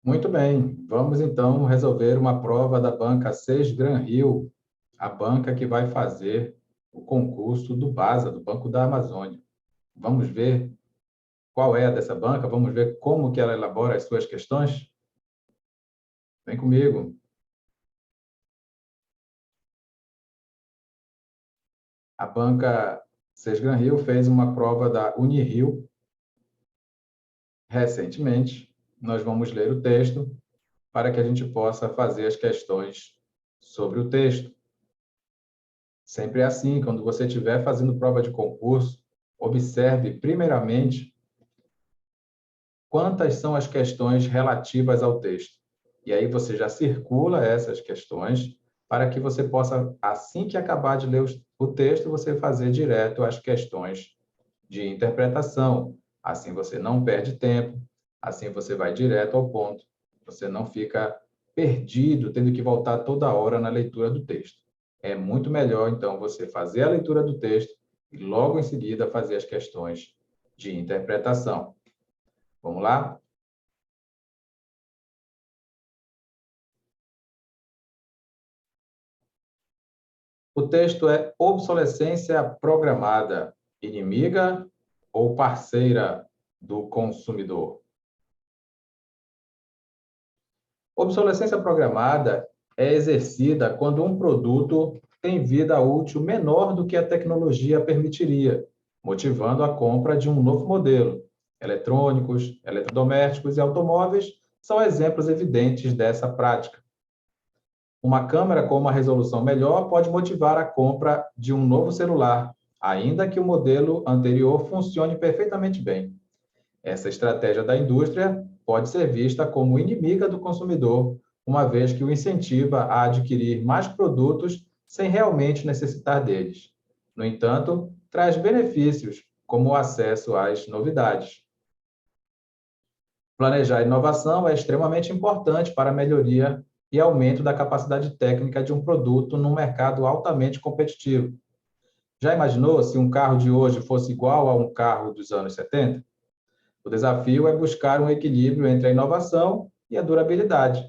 Muito bem, vamos então resolver uma prova da banca Seix Gran Rio, a banca que vai fazer o concurso do BASA, do Banco da Amazônia. Vamos ver qual é a dessa banca, vamos ver como que ela elabora as suas questões? Vem comigo. A banca Seix Gran Rio fez uma prova da Unirio recentemente. Nós vamos ler o texto para que a gente possa fazer as questões sobre o texto. Sempre é assim, quando você estiver fazendo prova de concurso, observe primeiramente quantas são as questões relativas ao texto. E aí você já circula essas questões para que você possa, assim que acabar de ler o texto, você fazer direto as questões de interpretação. Assim você não perde tempo, assim você vai direto ao ponto, você não fica perdido, tendo que voltar toda hora na leitura do texto. É muito melhor, então, você fazer a leitura do texto e logo em seguida fazer as questões de interpretação. Vamos lá? O texto é obsolescência programada, inimiga ou parceira do consumidor? Obsolescência programada é exercida quando um produto tem vida útil menor do que a tecnologia permitiria, motivando a compra de um novo modelo. Eletrônicos, eletrodomésticos e automóveis são exemplos evidentes dessa prática. Uma câmera com uma resolução melhor pode motivar a compra de um novo celular, ainda que o modelo anterior funcione perfeitamente bem. Essa estratégia da indústria pode ser vista como inimiga do consumidor, uma vez que o incentiva a adquirir mais produtos sem realmente necessitar deles. No entanto, traz benefícios, como o acesso às novidades. Planejar inovação é extremamente importante para a melhoria e aumento da capacidade técnica de um produto num mercado altamente competitivo. Já imaginou se um carro de hoje fosse igual a um carro dos anos 70? O desafio é buscar um equilíbrio entre a inovação e a durabilidade.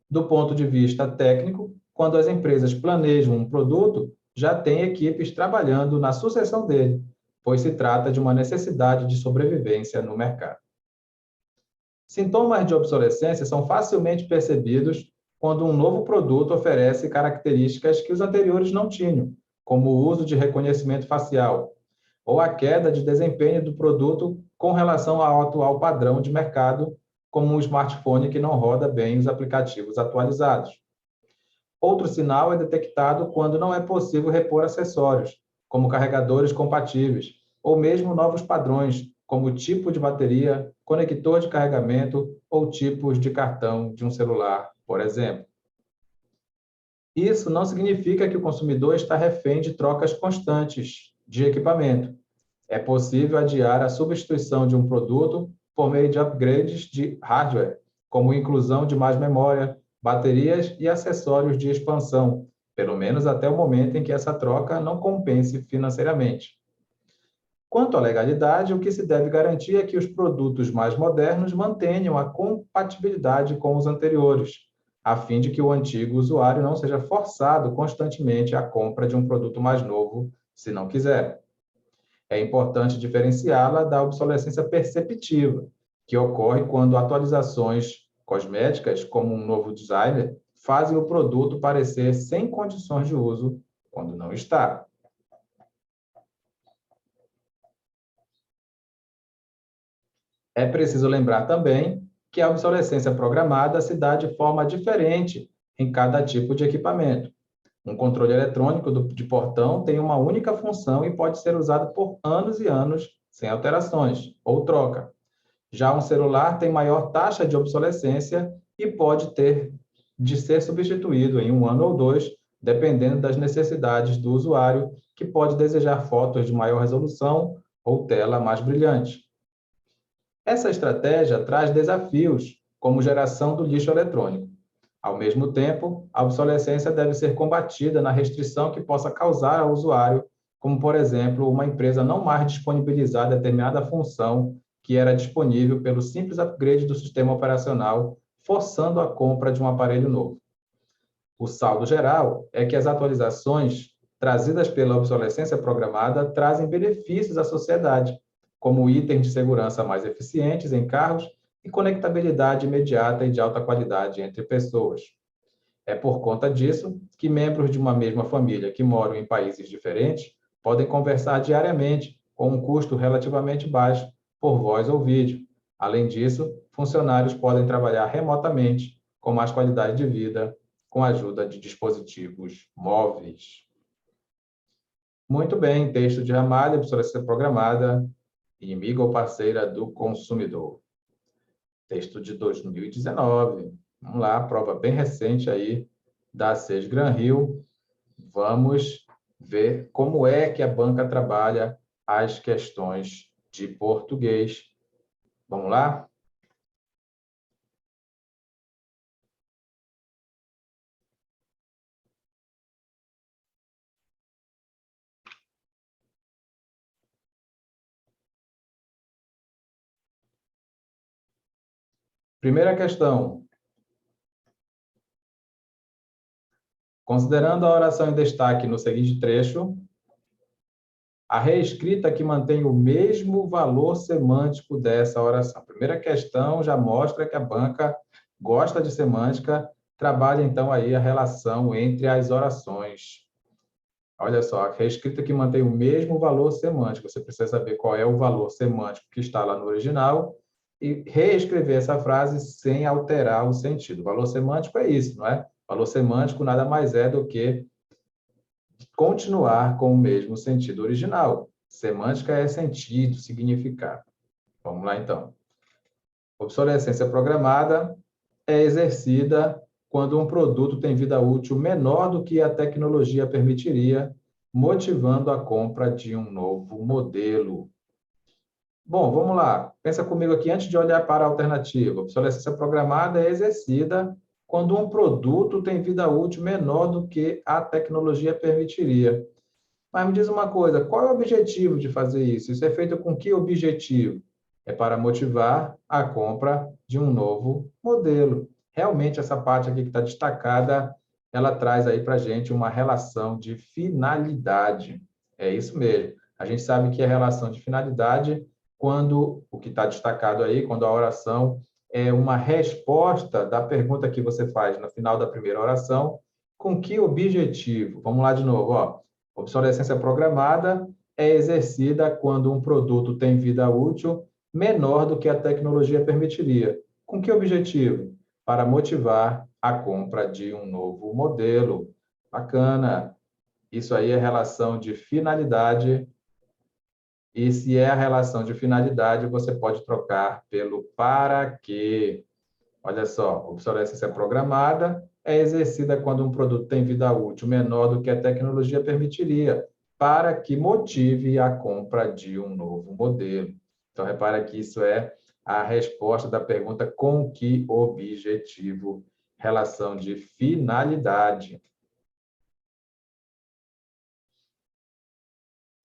Do ponto de vista técnico, quando as empresas planejam um produto, já tem equipes trabalhando na sucessão dele, pois se trata de uma necessidade de sobrevivência no mercado. Sintomas de obsolescência são facilmente percebidos quando um novo produto oferece características que os anteriores não tinham, como o uso de reconhecimento facial, ou a queda de desempenho do produto com relação ao atual padrão de mercado, como um smartphone que não roda bem os aplicativos atualizados. Outro sinal é detectado quando não é possível repor acessórios, como carregadores compatíveis, ou mesmo novos padrões, como tipo de bateria, conector de carregamento ou tipos de cartão de um celular, por exemplo. Isso não significa que o consumidor está refém de trocas constantes de equipamento. É possível adiar a substituição de um produto por meio de upgrades de hardware, como inclusão de mais memória, baterias e acessórios de expansão, pelo menos até o momento em que essa troca não compense financeiramente. Quanto à legalidade, o que se deve garantir é que os produtos mais modernos mantenham a compatibilidade com os anteriores, a fim de que o antigo usuário não seja forçado constantemente à compra de um produto mais novo, se não quiser. É importante diferenciá-la da obsolescência perceptiva, que ocorre quando atualizações cosméticas, como um novo designer, fazem o produto parecer sem condições de uso quando não está. É preciso lembrar também que a obsolescência programada se dá de forma diferente em cada tipo de equipamento. Um controle eletrônico de portão tem uma única função e pode ser usado por anos e anos sem alterações ou troca. Já um celular tem maior taxa de obsolescência e pode ter de ser substituído em um ano ou dois, dependendo das necessidades do usuário, que pode desejar fotos de maior resolução ou tela mais brilhante. Essa estratégia traz desafios, como geração do lixo eletrônico. Ao mesmo tempo, a obsolescência deve ser combatida na restrição que possa causar ao usuário, como, por exemplo, uma empresa não mais disponibilizar determinada função que era disponível pelo simples upgrade do sistema operacional forçando a compra de um aparelho novo. O saldo geral é que as atualizações trazidas pela obsolescência programada trazem benefícios à sociedade, como itens de segurança mais eficientes em carros e conectabilidade imediata e de alta qualidade entre pessoas. É por conta disso que membros de uma mesma família que moram em países diferentes podem conversar diariamente com um custo relativamente baixo por voz ou vídeo. Além disso, funcionários podem trabalhar remotamente com mais qualidade de vida com a ajuda de dispositivos móveis. Muito bem, texto de Ramalho, obsolescência programada, inimiga ou parceira do consumidor. Texto de 2019. Vamos lá, prova bem recente aí da SES Gran Rio. Vamos ver como é que a banca trabalha as questões de português. Vamos lá? Primeira questão. Considerando a oração em destaque no seguinte trecho, a reescrita que mantém o mesmo valor semântico dessa oração. A primeira questão já mostra que a banca gosta de semântica, trabalha então aí a relação entre as orações. Olha só, a reescrita que mantém o mesmo valor semântico. Você precisa saber qual é o valor semântico que está lá no original e reescrever essa frase sem alterar o sentido. O valor semântico é isso, não é? O valor semântico nada mais é do que continuar com o mesmo sentido original. Semântica é sentido, significado. Vamos lá, então. Obsolescência programada é exercida quando um produto tem vida útil menor do que a tecnologia permitiria, motivando a compra de um novo modelo. Bom, vamos lá. Pensa comigo aqui antes de olhar para a alternativa. Obsolescência programada é exercida quando um produto tem vida útil menor do que a tecnologia permitiria. Mas me diz uma coisa, qual é o objetivo de fazer isso? Isso é feito com que objetivo? É para motivar a compra de um novo modelo. Realmente, essa parte aqui que está destacada, ela traz aí para a gente uma relação de finalidade. É isso mesmo. A gente sabe que a relação de finalidade, quando o que está destacado aí, quando a oração é uma resposta da pergunta que você faz no final da primeira oração, com que objetivo? Vamos lá de novo, ó. Obsolescência programada é exercida quando um produto tem vida útil menor do que a tecnologia permitiria. Com que objetivo? Para motivar a compra de um novo modelo. Bacana. Isso aí é relação de finalidade. E se é a relação de finalidade, você pode trocar pelo para quê. Olha só, obsolescência programada é exercida quando um produto tem vida útil menor do que a tecnologia permitiria, para que motive a compra de um novo modelo. Então, repara que isso é a resposta da pergunta com que objetivo, relação de finalidade.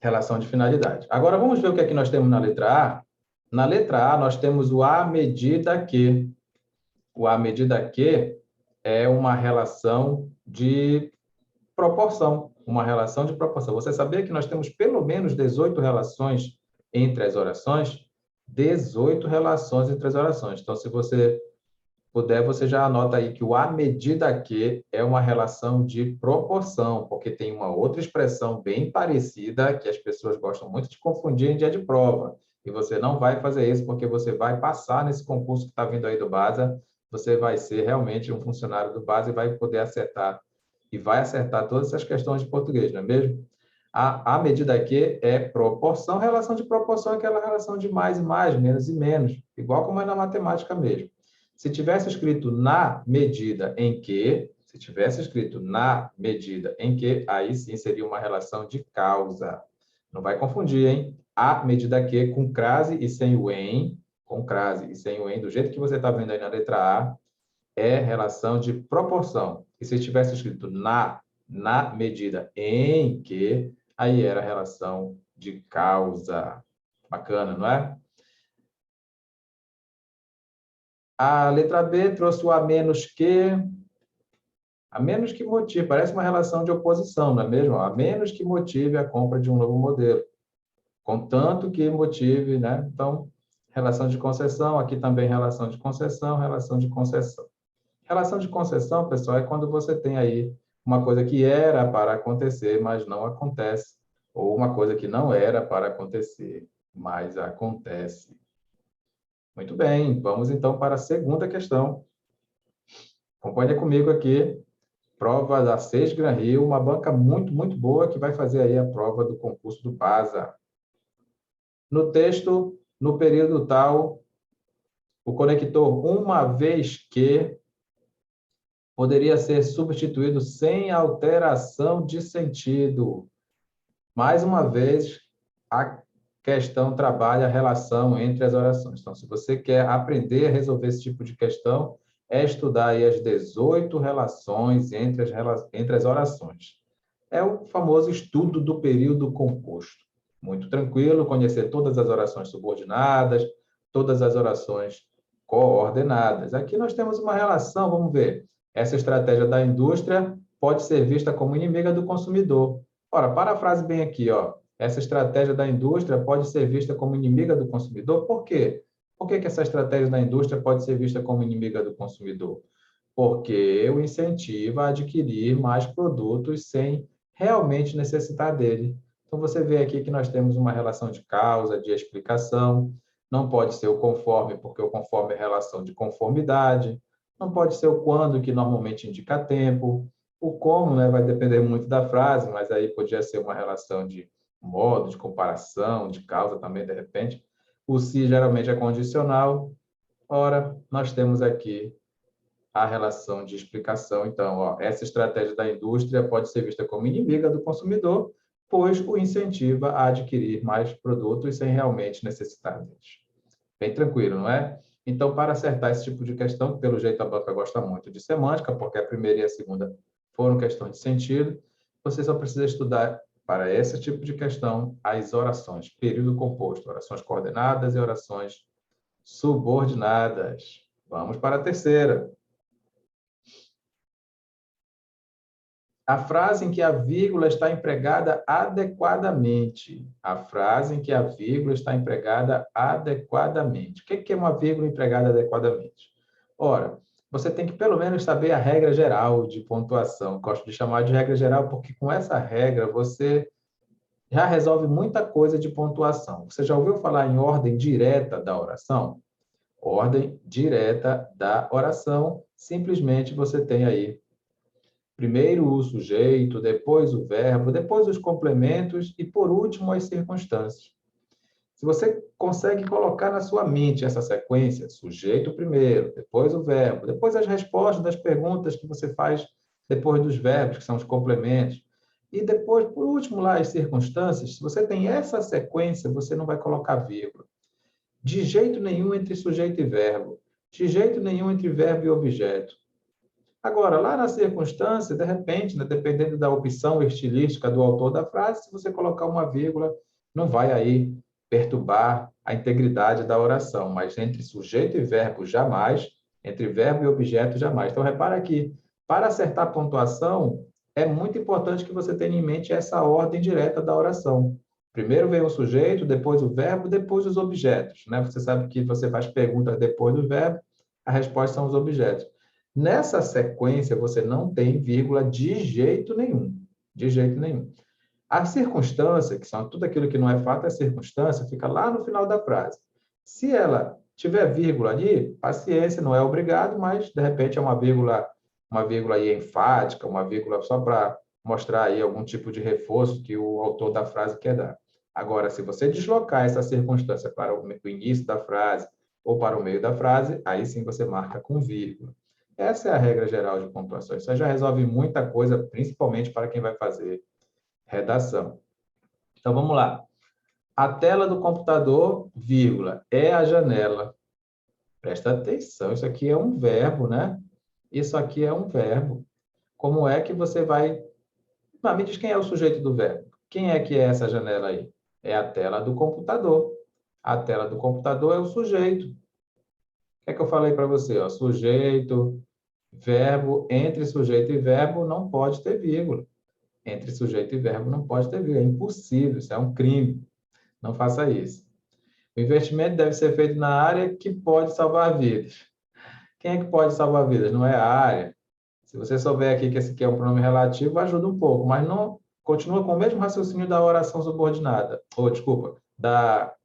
Relação de finalidade. Agora, vamos ver o que é que nós temos na letra A. Na letra A, nós temos o à medida que. O à medida que é uma relação de proporção, uma relação de proporção. Você sabia que nós temos pelo menos 18 relações entre as orações? 18 relações entre as orações. Então, se você puder, você já anota aí que o à medida que é uma relação de proporção, porque tem uma outra expressão bem parecida que as pessoas gostam muito de confundir em dia de prova. E você não vai fazer isso porque você vai passar nesse concurso que está vindo aí do BASA, você vai ser realmente um funcionário do BASA e vai poder acertar, e vai acertar todas essas questões de português, não é mesmo? A medida que é proporção, relação de proporção é aquela relação de mais e mais, menos e menos, igual como é na matemática mesmo. Se tivesse escrito na medida em que, se tivesse escrito na medida em que, aí sim seria uma relação de causa. Não vai confundir, hein? A medida que com crase e sem o em, com crase e sem o em, do jeito que você está vendo aí na letra A, é relação de proporção. E se tivesse escrito na medida em que, aí era relação de causa. Bacana, não é? A letra B trouxe o a menos que. A menos que motive, parece uma relação de oposição, não é mesmo? A menos que motive a compra de um novo modelo, contanto que motive, né? Então, relação de concessão, aqui também relação de concessão, relação de concessão. Relação de concessão, pessoal, é quando você tem aí uma coisa que era para acontecer, mas não acontece, ou uma coisa que não era para acontecer, mas acontece. Muito bem, vamos então para a segunda questão. Acompanhe comigo aqui. Prova da SES Gran Rio, uma banca muito, muito boa que vai fazer aí a prova do concurso do PASA. No texto, no período tal, o conector, uma vez que, poderia ser substituído sem alteração de sentido. Mais uma vez, a questão trabalha a relação entre as orações. Então, se você quer aprender a resolver esse tipo de questão, é estudar aí as 18 relações entre as orações. É o famoso estudo do período composto. Muito tranquilo, conhecer todas as orações subordinadas, todas as orações coordenadas. Aqui nós temos uma relação, vamos ver. Essa estratégia da indústria pode ser vista como inimiga do consumidor. Ora, parafrase bem aqui, ó. Essa estratégia da indústria pode ser vista como inimiga do consumidor. Por quê? Por que essa estratégia da indústria pode ser vista como inimiga do consumidor? Porque o incentiva a adquirir mais produtos sem realmente necessitar dele. Então, você vê aqui que nós temos uma relação de causa, de explicação, não pode ser o conforme, porque o conforme é relação de conformidade, não pode ser o quando, que normalmente indica tempo, o como, né, vai depender muito da frase, mas aí podia ser uma relação de modo, de comparação, de causa também, de repente. O se geralmente é condicional. Ora, nós temos aqui a relação de explicação. Então, ó, essa estratégia da indústria pode ser vista como inimiga do consumidor, pois o incentiva a adquirir mais produtos sem realmente necessitar deles. Bem tranquilo, não é? Então, para acertar esse tipo de questão, que pelo jeito a banca gosta muito de semântica, porque a primeira e a segunda foram questões de sentido, você só precisa estudar para esse tipo de questão as orações, período composto, orações coordenadas e orações subordinadas. Vamos para a terceira. A frase em que a vírgula está empregada adequadamente. A frase em que a vírgula está empregada adequadamente. O que é uma vírgula empregada adequadamente? Ora, você tem que pelo menos saber a regra geral de pontuação. Gosto de chamar de regra geral porque com essa regra você já resolve muita coisa de pontuação. Você já ouviu falar em ordem direta da oração? Ordem direta da oração, simplesmente você tem aí primeiro o sujeito, depois o verbo, depois os complementos e, por último, as circunstâncias. Se você consegue colocar na sua mente essa sequência, sujeito primeiro, depois o verbo, depois as respostas das perguntas que você faz depois dos verbos, que são os complementos, e depois, por último, lá as circunstâncias, se você tem essa sequência, você não vai colocar vírgula. De jeito nenhum entre sujeito e verbo. De jeito nenhum entre verbo e objeto. Agora, lá na circunstância, de repente, né, dependendo da opção estilística do autor da frase, se você colocar uma vírgula, não vai aí perturbar a integridade da oração, mas entre sujeito e verbo, jamais, entre verbo e objeto, jamais. Então, repara aqui, para acertar a pontuação, é muito importante que você tenha em mente essa ordem direta da oração. Primeiro vem o sujeito, depois o verbo, depois os objetos. Né? Você sabe que você faz perguntas depois do verbo, a resposta são os objetos. Nessa sequência, você não tem vírgula de jeito nenhum. De jeito nenhum. A circunstância, que são tudo aquilo que não é fato, é circunstância, fica lá no final da frase. Se ela tiver vírgula ali, paciência, não é obrigado, mas de repente é uma vírgula aí enfática, uma vírgula só para mostrar aí algum tipo de reforço que o autor da frase quer dar. Agora, se você deslocar essa circunstância para o início da frase ou para o meio da frase, aí sim você marca com vírgula. Essa é a regra geral de pontuação. Isso já resolve muita coisa, principalmente para quem vai fazer redação. Então, vamos lá. A tela do computador, vírgula, é a janela. Presta atenção, isso aqui é um verbo, né? Isso aqui é um verbo. Como é que você vai... Ah, me diz quem é o sujeito do verbo. Quem é que é essa janela aí? É a tela do computador. A tela do computador é o sujeito. O que é que eu falei para você? Ó, sujeito, verbo, entre sujeito e verbo não pode ter vírgula. Entre sujeito e verbo não pode ter vírgula. É impossível, isso é um crime. Não faça isso. O investimento deve ser feito na área que pode salvar vidas. Quem é que pode salvar vidas? Não é a área. Se você souber aqui que esse aqui é um pronome relativo, ajuda um pouco, mas não continua com o mesmo raciocínio da oração subordinada. Ou, desculpa, da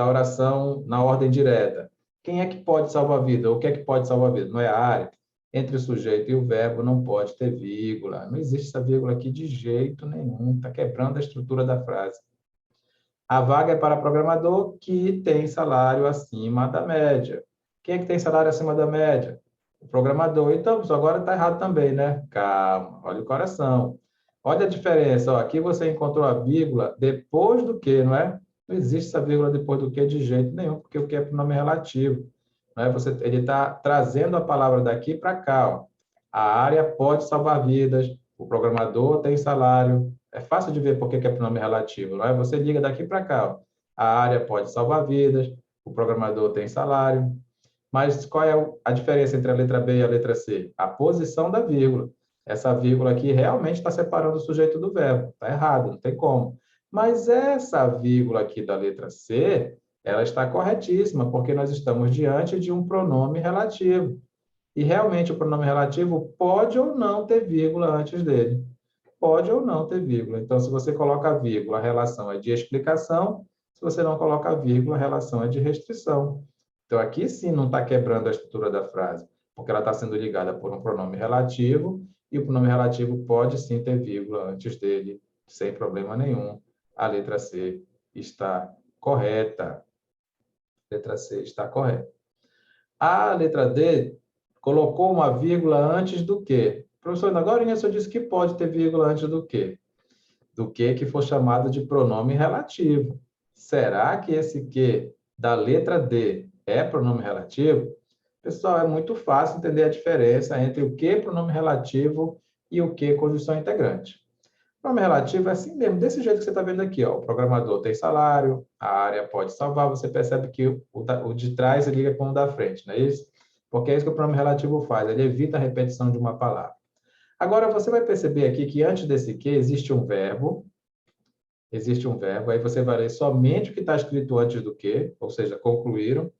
oração na ordem direta. Quem é que pode salvar a vida? Ou o que é que pode salvar a vida? Não é a área. Entre o sujeito e o verbo não pode ter vírgula. Não existe essa vírgula aqui de jeito nenhum. Está quebrando a estrutura da frase. A vaga é para programador que tem salário acima da média. Quem é que tem salário acima da média? O programador. Então, agora está errado também, né? Calma, olha o coração. Olha a diferença. Ó, aqui você encontrou a vírgula depois do que, não é? Não existe essa vírgula depois do que de jeito nenhum, porque o que é pronome relativo. Não é? Ele está trazendo a palavra daqui para cá. Ó. A área pode salvar vidas, o programador tem salário. É fácil de ver por que é pronome relativo, não é? Você liga daqui para cá. Ó. A área pode salvar vidas, o programador tem salário. Mas qual é a diferença entre a letra B e a letra C? A posição da vírgula. Essa vírgula aqui realmente está separando o sujeito do verbo. Está errado, não tem como. Mas essa vírgula aqui da letra C, ela está corretíssima, porque nós estamos diante de um pronome relativo. E realmente o pronome relativo pode ou não ter vírgula antes dele. Pode ou não ter vírgula. Então, se você coloca a vírgula, a relação é de explicação. Se você não coloca a vírgula, a relação é de restrição. Então, aqui sim não está quebrando a estrutura da frase, porque ela está sendo ligada por um pronome relativo, e o pronome relativo pode sim ter vírgula antes dele, sem problema nenhum. A letra C está correta. A letra C está correta. A letra D colocou uma vírgula antes do quê? Professor, agora o senhor disse que pode ter vírgula antes do quê? Do que for chamado de pronome relativo. Será que esse que da letra D é pronome relativo? Pessoal, é muito fácil entender a diferença entre o que pronome relativo e o que conjunção integrante. Pronome relativo é assim mesmo, desse jeito que você está vendo aqui. Ó. O programador tem salário, a área pode salvar, você percebe que o de trás liga com o da frente, não é isso? Porque é isso que o pronome relativo faz, ele evita a repetição de uma palavra. Agora, você vai perceber aqui que antes desse que existe um verbo, aí você vai ler somente o que está escrito antes do que, ou seja, concluíram,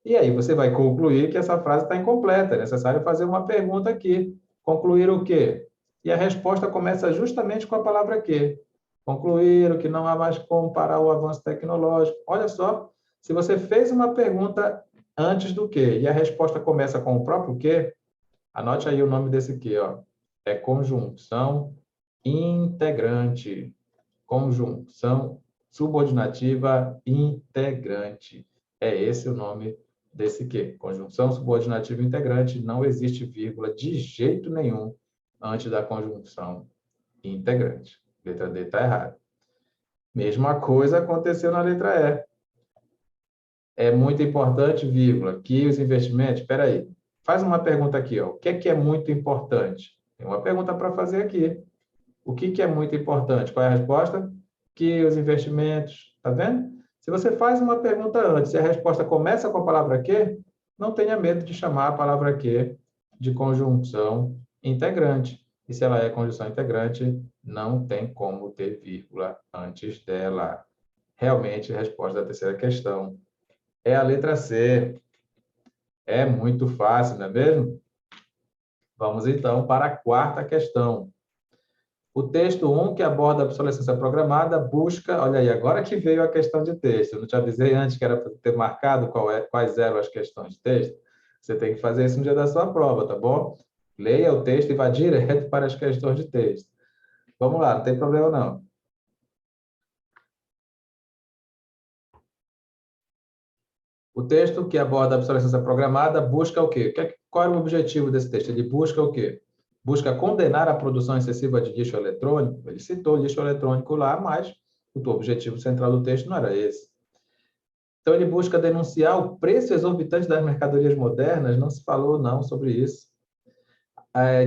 e aí você vai concluir que essa frase está incompleta, é necessário fazer uma pergunta aqui. Concluir o quê? E a resposta começa justamente com a palavra que. Concluíram que não há mais como parar o avanço tecnológico. Olha só, se você fez uma pergunta antes do que, e a resposta começa com o próprio que, anote aí o nome desse que, ó. É conjunção integrante. Conjunção subordinativa integrante. É esse o nome desse que. Conjunção subordinativa integrante. Não existe vírgula de jeito nenhum antes da conjunção integrante. Letra D está errada. Mesma coisa aconteceu na letra E. É muito importante, vírgula, que os investimentos... Espera aí. Faz uma pergunta aqui. Ó. O que é muito importante? Tem uma pergunta para fazer aqui. O que é muito importante? Qual é a resposta? Que os investimentos, tá vendo? Se você faz uma pergunta antes e a resposta começa com a palavra que, não tenha medo de chamar a palavra que de conjunção integrante. E se ela é conjunção integrante, não tem como ter vírgula antes dela. Realmente, a resposta da terceira questão é a letra C. É muito fácil, não é mesmo? Vamos então para a quarta questão. O texto 1, que aborda a obsolescência programada, busca... Olha aí, agora que veio a questão de texto. Eu não te avisei antes que era para ter marcado quais eram as questões de texto. Você tem que fazer isso no dia da sua prova, tá bom? Leia o texto e vá direto para as questões de texto. Vamos lá, não tem problema não. O texto que aborda a obsolescência programada busca o quê? Qual era o objetivo desse texto? Ele busca o quê? Busca condenar a produção excessiva de lixo eletrônico. Ele citou lixo eletrônico lá, mas o objetivo central do texto não era esse. Então, ele busca denunciar o preço exorbitante das mercadorias modernas, não se falou não sobre isso.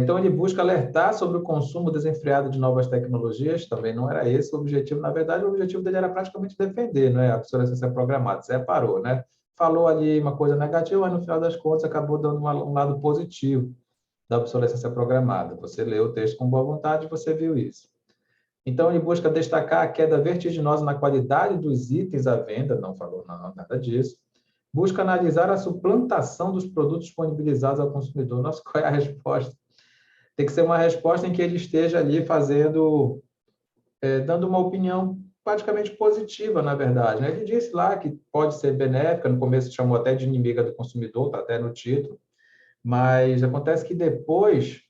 Então, ele busca alertar sobre o consumo desenfreado de novas tecnologias, também não era esse o objetivo. Na verdade, o objetivo dele era praticamente defender, não é? A obsolescência programada, separou, né? falou ali uma coisa negativa, mas no final das contas acabou dando um lado positivo da obsolescência programada. Você leu o texto com boa vontade e você viu isso. Então, ele busca destacar a queda vertiginosa na qualidade dos itens à venda, não falou nada disso. Busca analisar a suplantação dos produtos disponibilizados ao consumidor. Nossa, qual é a resposta? Tem que ser uma resposta em que ele esteja ali fazendo, dando uma opinião praticamente positiva, na verdade. Ele disse lá que pode ser benéfica, no começo chamou até de inimiga do consumidor, está até no título, mas acontece que depois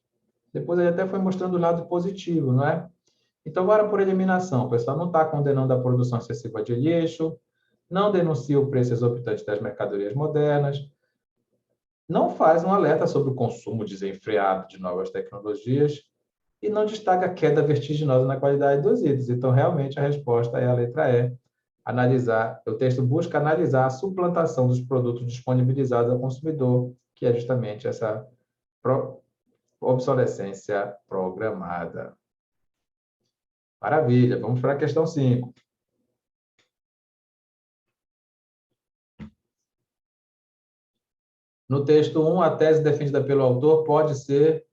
ele até foi mostrando o lado positivo, não é? Então, bora por eliminação. O pessoal não está condenando a produção excessiva de lixo, não denuncia o preço exorbitante das mercadorias modernas, não faz um alerta sobre o consumo desenfreado de novas tecnologias e não destaca a queda vertiginosa na qualidade dos itens. Então, realmente, a resposta é a letra E. Analisar, o texto busca analisar a suplantação dos produtos disponibilizados ao consumidor, que é justamente essa obsolescência programada. Maravilha, vamos para a questão 5. No texto 1, a tese defendida pelo autor pode ser...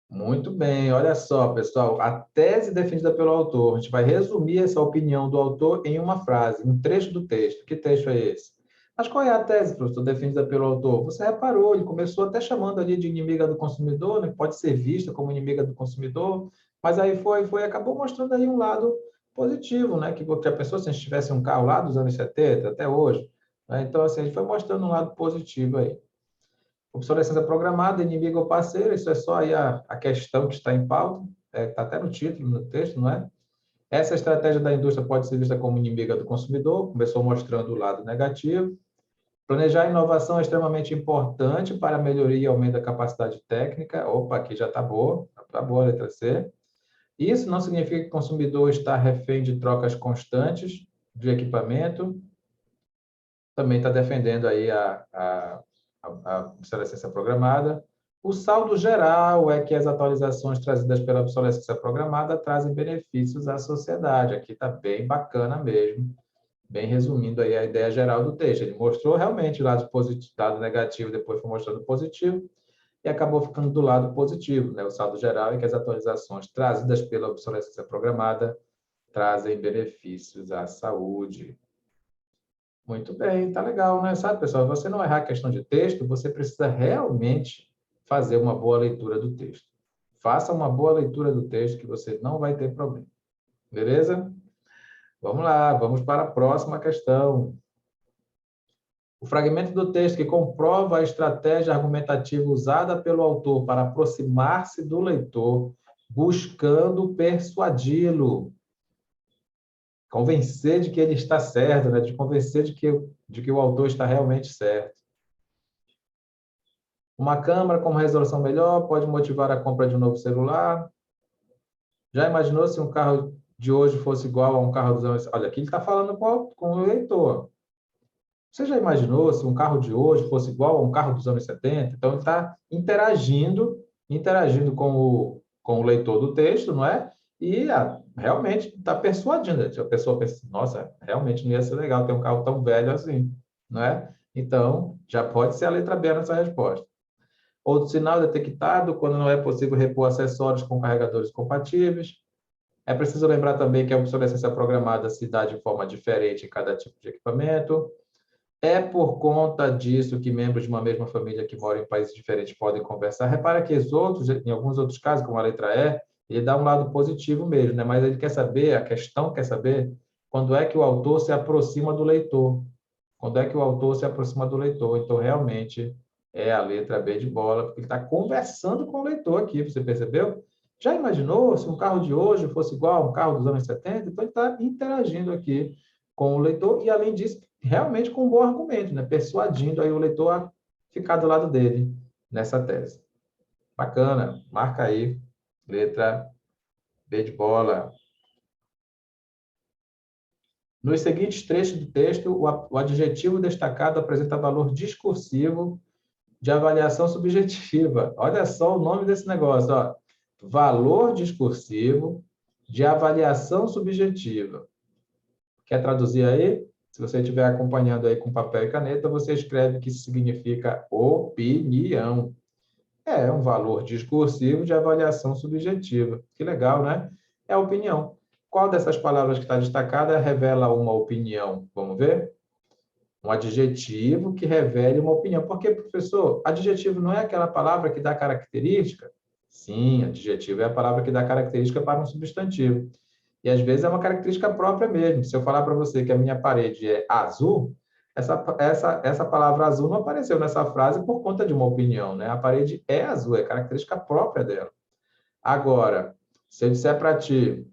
Muito bem, olha só, pessoal, a tese defendida pelo autor, a gente vai resumir essa opinião do autor em uma frase, um trecho do texto. Que texto é esse? Mas qual é a tese, professor, defendida pelo autor? Você reparou, ele começou até chamando ali de inimiga do consumidor, né? Pode ser vista como inimiga do consumidor, mas aí acabou mostrando aí um lado positivo, né? Que a pessoa, se a gente tivesse um carro lá dos anos 70 até hoje, né? Então, assim, a gente foi mostrando um lado positivo aí. Obsolescência programada, inimigo ou parceiro, isso é só aí a questão que está em pauta, está até no título, no texto, não é? Essa estratégia da indústria pode ser vista como inimiga do consumidor, começou mostrando o lado negativo. Planejar inovação é extremamente importante para a melhoria e aumento da capacidade técnica. Opa, aqui já está boa a letra C. Isso não significa que o consumidor está refém de trocas constantes de equipamento. Também está defendendo aí a obsolescência programada. O saldo geral é que as atualizações trazidas pela obsolescência programada trazem benefícios à sociedade. Aqui está bem bacana mesmo, bem resumindo aí a ideia geral do texto. Ele mostrou realmente o lado positivo, lado negativo, depois foi mostrando positivo, e acabou ficando do lado positivo, né? O saldo geral é que as atualizações trazidas pela obsolescência programada trazem benefícios à saúde. Muito bem, tá legal, né? Sabe, pessoal, você não errar a questão de texto, você precisa realmente fazer uma boa leitura do texto. Faça uma boa leitura do texto que você não vai ter problema. Beleza? Vamos lá, vamos para a próxima questão. O fragmento do texto que comprova a estratégia argumentativa usada pelo autor para aproximar-se do leitor, buscando persuadi-lo, convencer de que ele está certo, né? De convencer de que o autor está realmente certo. Uma câmera com uma resolução melhor pode motivar a compra de um novo celular. Já imaginou se um carro de hoje fosse igual a um carro dos anos... Olha, aqui ele está falando com o leitor. Você já imaginou se um carro de hoje fosse igual a um carro dos anos 70? Então, ele está interagindo com o leitor do texto, não é? E realmente está persuadindo. A pessoa pensa, nossa, realmente não ia ser legal ter um carro tão velho assim, não é? Então, já pode ser a letra B nessa resposta. Outro sinal detectado quando não é possível repor acessórios com carregadores compatíveis. É preciso lembrar também que a obsolescência programada se dá de forma diferente em cada tipo de equipamento. É por conta disso que membros de uma mesma família que moram em países diferentes podem conversar. Repara que em alguns outros casos, como a letra E, ele dá um lado positivo mesmo, né? Mas ele quer saber, a questão quer saber quando é que o autor se aproxima do leitor. Quando é que o autor se aproxima do leitor? Então, realmente, é a letra B de bola, porque ele está conversando com o leitor aqui, você percebeu? Já imaginou se um carro de hoje fosse igual a um carro dos anos 70? Então, ele está interagindo aqui com o leitor e, além disso, realmente com um bom argumento, né? Persuadindo aí o leitor a ficar do lado dele nessa tese. Bacana, marca aí, letra B de bola. Nos seguintes trechos do texto, o adjetivo destacado apresenta valor discursivo de avaliação subjetiva. Olha só o nome desse negócio, ó. Valor discursivo de avaliação subjetiva. Quer traduzir aí? Se você estiver acompanhando aí com papel e caneta, você escreve que isso significa opinião. É um valor discursivo de avaliação subjetiva. Que legal, né? É a opinião. Qual dessas palavras que está destacada revela uma opinião? Vamos ver? Um adjetivo que revele uma opinião. Porque, professor, adjetivo não é aquela palavra que dá característica? Sim, adjetivo é a palavra que dá característica para um substantivo. E às vezes é uma característica própria mesmo. Se eu falar para você que a minha parede é azul, essa palavra azul não apareceu nessa frase por conta de uma opinião, né? A parede é azul, é característica própria dela. Agora, se eu disser para ti,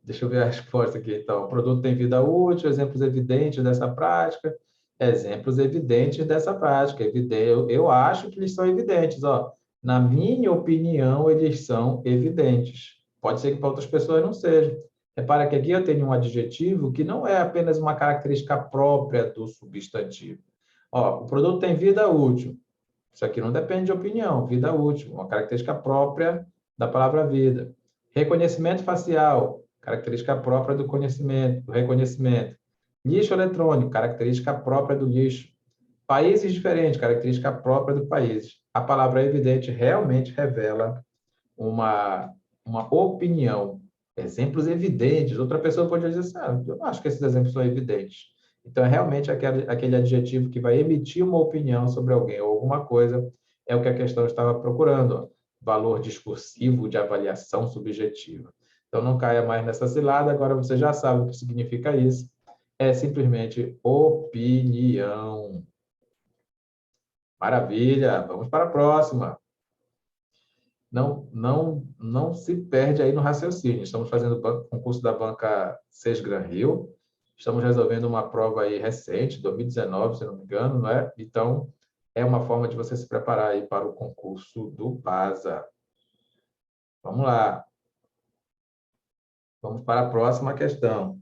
deixa eu ver a resposta aqui, então, o produto tem vida útil, exemplos evidentes dessa prática, exemplos evidentes dessa prática, eu acho que eles são evidentes, ó. Na minha opinião, eles são evidentes. Pode ser que para outras pessoas não sejam. Repara que aqui eu tenho um adjetivo que não é apenas uma característica própria do substantivo. Ó, o produto tem vida útil. Isso aqui não depende de opinião, vida útil, uma característica própria da palavra vida. Reconhecimento facial, característica própria do conhecimento, do reconhecimento. Lixo eletrônico, característica própria do lixo. Países diferentes, característica própria do país. A palavra evidente realmente revela uma, uma opinião. Exemplos evidentes. Outra pessoa pode dizer assim, eu não acho que esses exemplos são evidentes. Então, é realmente aquele adjetivo que vai emitir uma opinião sobre alguém ou alguma coisa, é o que a questão estava procurando. Ó. Valor discursivo de avaliação subjetiva. Então, não caia mais nessa cilada, agora você já sabe o que significa isso. É simplesmente opinião. Maravilha, vamos para a próxima. Não se perde aí no raciocínio. Estamos fazendo o concurso da banca Sesgran Rio. Estamos resolvendo uma prova aí recente, 2019, se não me engano, não é? Então, é uma forma de você se preparar aí para o concurso do PASA. Vamos lá. Vamos para a próxima questão.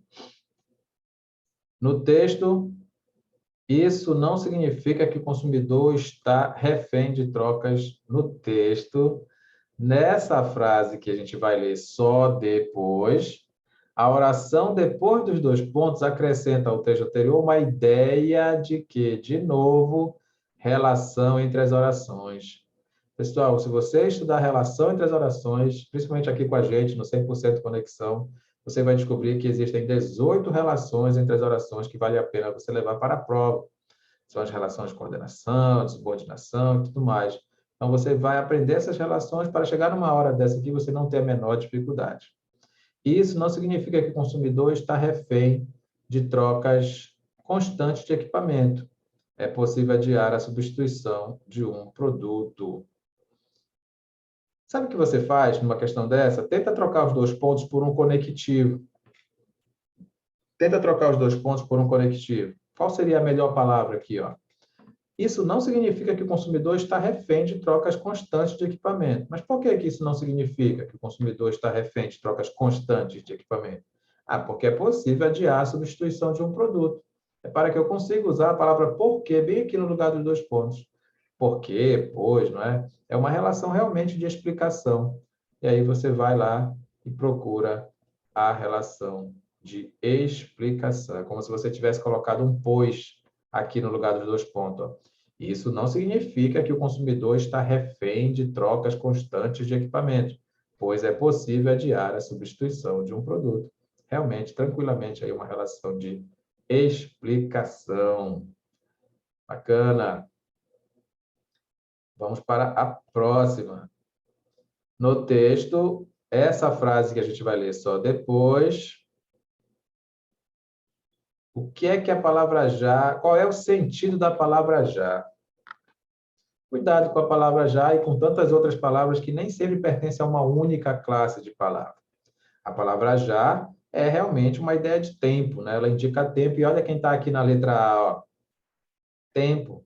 No texto, isso não significa que o consumidor está refém de trocas no texto. Nessa frase que a gente vai ler só depois, a oração depois dos dois pontos acrescenta ao texto anterior uma ideia de que, de novo, relação entre as orações. Pessoal, se você estudar a relação entre as orações, principalmente aqui com a gente, no 100% Conexão, você vai descobrir que existem 18 relações entre as orações que vale a pena você levar para a prova. São as relações de coordenação, de subordinação e tudo mais. Então, você vai aprender essas relações para chegar numa hora dessa aqui você não ter a menor dificuldade. Isso não significa que o consumidor está refém de trocas constantes de equipamento. É possível adiar a substituição de um produto. Sabe o que você faz numa questão dessa? Tenta trocar os dois pontos por um conectivo. Tenta trocar os dois pontos por um conectivo. Qual seria a melhor palavra aqui, ó? Isso não significa que o consumidor está refém de trocas constantes de equipamento. Mas por que isso não significa que o consumidor está refém de trocas constantes de equipamento? Ah, porque é possível adiar a substituição de um produto. É para que eu consiga usar a palavra porque bem aqui no lugar dos dois pontos. Porque, pois, não é? É uma relação realmente de explicação. E aí você vai lá e procura a relação de explicação. É como se você tivesse colocado um pois aqui no lugar dos dois pontos. Ó. Isso não significa que o consumidor está refém de trocas constantes de equipamento, pois é possível adiar a substituição de um produto. Realmente, tranquilamente, aí uma relação de explicação. Bacana. Vamos para a próxima. No texto, essa frase que a gente vai ler só depois. O que é que a palavra já? Qual é o sentido da palavra já? Cuidado com a palavra já e com tantas outras palavras que nem sempre pertencem a uma única classe de palavras. A palavra já é realmente uma ideia de tempo, né? Ela indica tempo. E olha quem está aqui na letra A, ó. Tempo.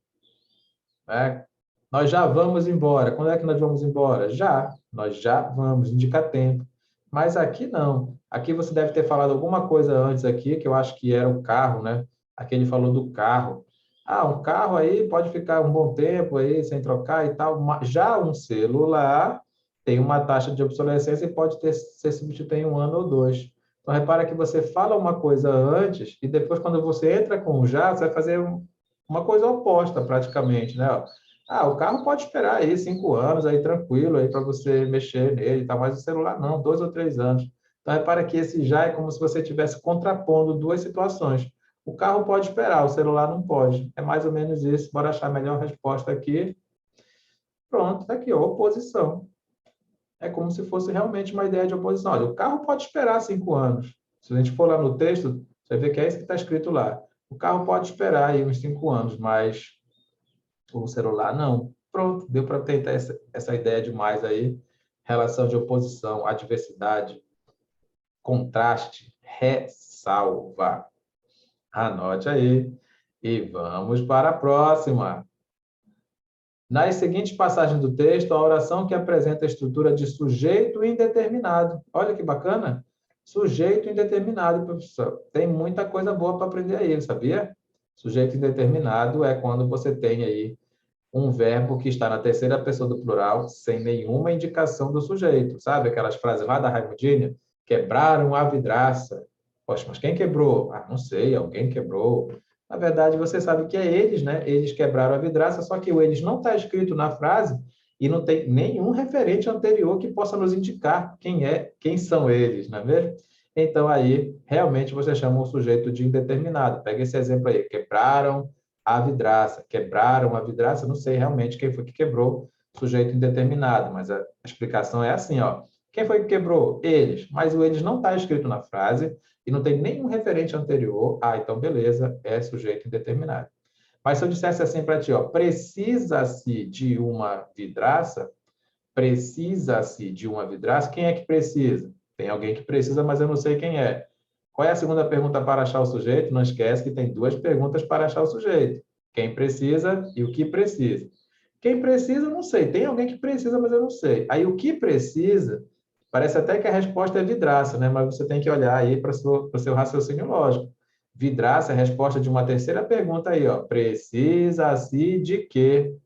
Né? Nós já vamos embora. Quando é que nós vamos embora? Já. Nós já vamos, indica tempo. Mas aqui não. Aqui você deve ter falado alguma coisa antes aqui, que eu acho que era o carro, né? Aqui ele falou do carro. Ah, um carro aí pode ficar um bom tempo aí sem trocar e tal. Já um celular tem uma taxa de obsolescência e pode ser substituído em 1 ano ou 2. Então, repara que você fala uma coisa antes e depois, quando você entra com o já, você vai fazer uma coisa oposta, praticamente, né? Ah, o carro pode esperar aí 5 anos, aí tranquilo, aí para você mexer nele, tá? Mas o celular não, 2 ou 3 anos. Então, repara que esse já é como se você estivesse contrapondo duas situações. O carro pode esperar, o celular não pode. É mais ou menos isso. Bora achar a melhor resposta aqui. Pronto, tá aqui, ó, oposição. É como se fosse realmente uma ideia de oposição. Olha, o carro pode esperar 5 anos. Se a gente for lá no texto, você vê que é isso que está escrito lá. O carro pode esperar aí uns 5 anos, mas o celular não. Pronto, deu para tentar essa ideia de mais aí. Relação de oposição, adversidade, contraste, ressalva. Anote aí. E vamos para a próxima. Nas seguintes passagens do texto, a oração que apresenta a estrutura de sujeito indeterminado. Olha que bacana. Sujeito indeterminado, professor. Tem muita coisa boa para aprender aí, sabia? Sujeito indeterminado é quando você tem aí um verbo que está na terceira pessoa do plural, sem nenhuma indicação do sujeito. Sabe aquelas frases lá da Raimundinha? Quebraram a vidraça. Poxa, mas quem quebrou? Ah, não sei, alguém quebrou. Na verdade, você sabe que é eles, né? Eles quebraram a vidraça, só que o eles não está escrito na frase e não tem nenhum referente anterior que possa nos indicar quem são eles, não é mesmo? Então, aí, realmente, você chama o sujeito de indeterminado. Pega esse exemplo aí. Quebraram a vidraça. Quebraram a vidraça, não sei realmente quem foi que quebrou, sujeito indeterminado, mas a explicação é assim, ó. Quem foi que quebrou? Eles. Mas o eles não está escrito na frase e não tem nenhum referente anterior. Ah, então beleza, é sujeito indeterminado. Mas se eu dissesse assim para ti, ó, precisa-se de uma vidraça, precisa-se de uma vidraça, quem é que precisa? Tem alguém que precisa, mas eu não sei quem é. Qual é a segunda pergunta para achar o sujeito? Não esquece que tem duas perguntas para achar o sujeito. Quem precisa e o que precisa. Quem precisa, não sei. Tem alguém que precisa, mas eu não sei. Aí o que precisa, parece até que a resposta é vidraça, né? Mas você tem que olhar aí para o seu raciocínio lógico. Vidraça é a resposta de uma terceira pergunta aí, ó. Precisa-se de quê?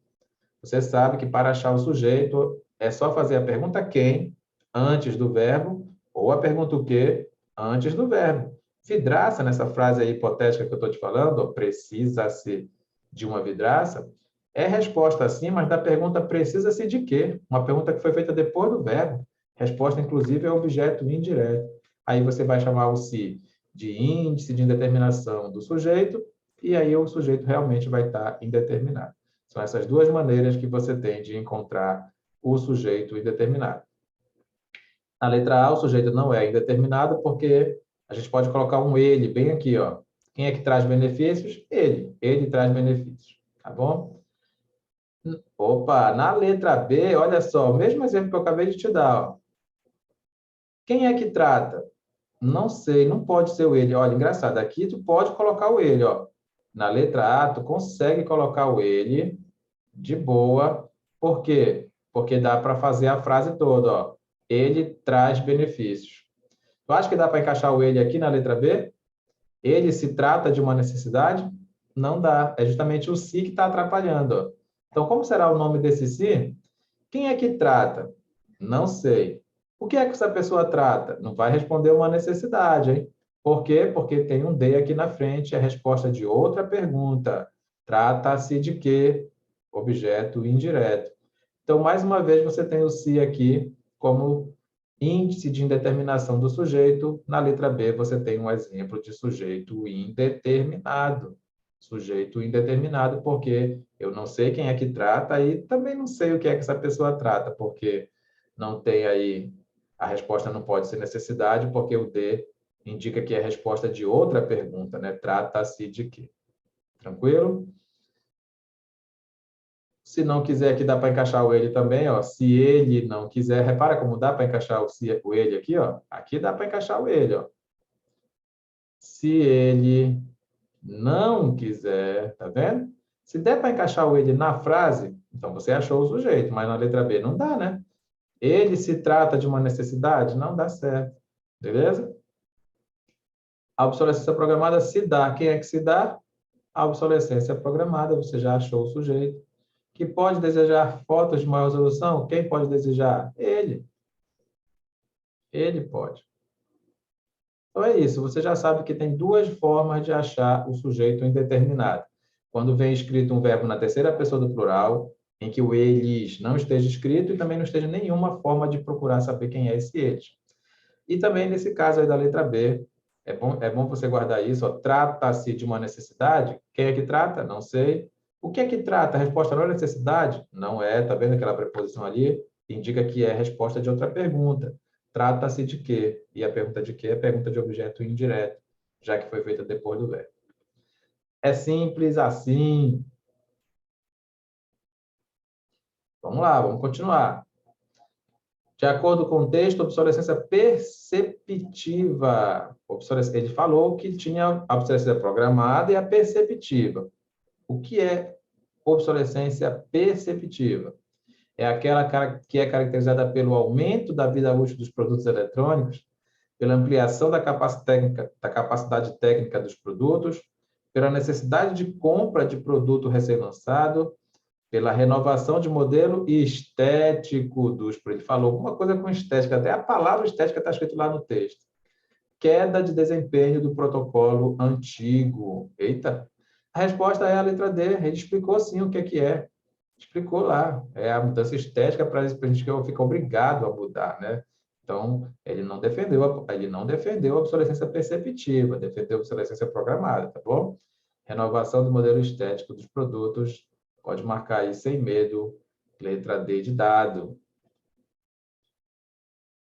Você sabe que para achar o sujeito é só fazer a pergunta quem antes do verbo ou a pergunta o quê antes do verbo. Vidraça, nessa frase aí hipotética que eu estou te falando, precisa-se de uma vidraça, é resposta sim, mas da pergunta precisa-se de quê? Uma pergunta que foi feita depois do verbo. Resposta, inclusive, é objeto indireto. Aí você vai chamar o se de índice de indeterminação do sujeito, e aí o sujeito realmente vai estar indeterminado. São essas duas maneiras que você tem de encontrar o sujeito indeterminado. Na letra A, o sujeito não é indeterminado porque a gente pode colocar um ele bem aqui, ó. Quem é que traz benefícios? Ele. Ele traz benefícios, tá bom? Opa, na letra B, olha só, o mesmo exemplo que eu acabei de te dar, ó. Quem é que trata? Não sei, não pode ser o ele. Olha, engraçado, aqui tu pode colocar o ele, ó. Na letra A, tu consegue colocar o ele de boa. Por quê? Porque dá para fazer a frase toda, ó. Ele traz benefícios. Tu acha que dá para encaixar o ele aqui na letra B? Ele se trata de uma necessidade? Não dá. É justamente o se que está atrapalhando, ó. Então, como será o nome desse se? Quem é que trata? Não sei. O que é que essa pessoa trata? Não vai responder uma necessidade, hein? Por quê? Porque tem um de aqui na frente, é a resposta de outra pergunta. Trata-se de quê? Objeto indireto. Então, mais uma vez, você tem o se aqui como índice de indeterminação do sujeito. Na letra B, você tem um exemplo de sujeito indeterminado. Sujeito indeterminado, porque eu não sei quem é que trata e também não sei o que é que essa pessoa trata, porque não tem aí, a resposta não pode ser necessidade, porque o D indica que é a resposta de outra pergunta, né? Trata-se de quê? Tranquilo? Se não quiser, aqui dá para encaixar o ele também, ó. Se ele não quiser, repara como dá para encaixar o ele aqui, ó. Aqui dá para encaixar o ele, ó. Se ele não quiser, tá vendo? Se der para encaixar o ele na frase, então você achou o sujeito, mas na letra B não dá, né? Ele se trata de uma necessidade? Não dá certo. Beleza? A obsolescência programada se dá. Quem é que se dá? A obsolescência programada, você já achou o sujeito. Que pode desejar fotos de maior resolução? Quem pode desejar? Ele. Ele pode. Então é isso, você já sabe que tem duas formas de achar o sujeito indeterminado. Quando vem escrito um verbo na terceira pessoa do plural, em que o eles não esteja escrito e também não esteja nenhuma forma de procurar saber quem é esse eles. E também nesse caso aí da letra B, é bom você guardar isso, trata-se de uma necessidade? Quem é que trata? Não sei. O que é que trata? A resposta não é necessidade? Não é, tá vendo aquela preposição ali? Indica que é resposta de outra pergunta. Trata-se de quê? E a pergunta de quê é pergunta de objeto indireto, já que foi feita depois do verbo. É simples assim. Vamos lá, vamos continuar. De acordo com o texto, obsolescência perceptiva. Ele falou que tinha a obsolescência programada e a perceptiva. O que é obsolescência perceptiva? É aquela que é caracterizada pelo aumento da vida útil dos produtos eletrônicos, pela ampliação da capacidade técnica dos produtos, pela necessidade de compra de produto recém-lançado, pela renovação de modelo estético dos produtos. Ele falou alguma coisa com estética, até a palavra estética está escrito lá no texto. Queda de desempenho do protocolo antigo. Eita! A resposta é a letra D. Ele explicou sim o que é. Explicou lá. É a mudança estética para a gente ficar obrigado a mudar, né? Então, ele não defendeu a obsolescência perceptiva, defendeu a obsolescência programada, tá bom? Renovação do modelo estético dos produtos. Pode marcar aí sem medo. Letra D de dado.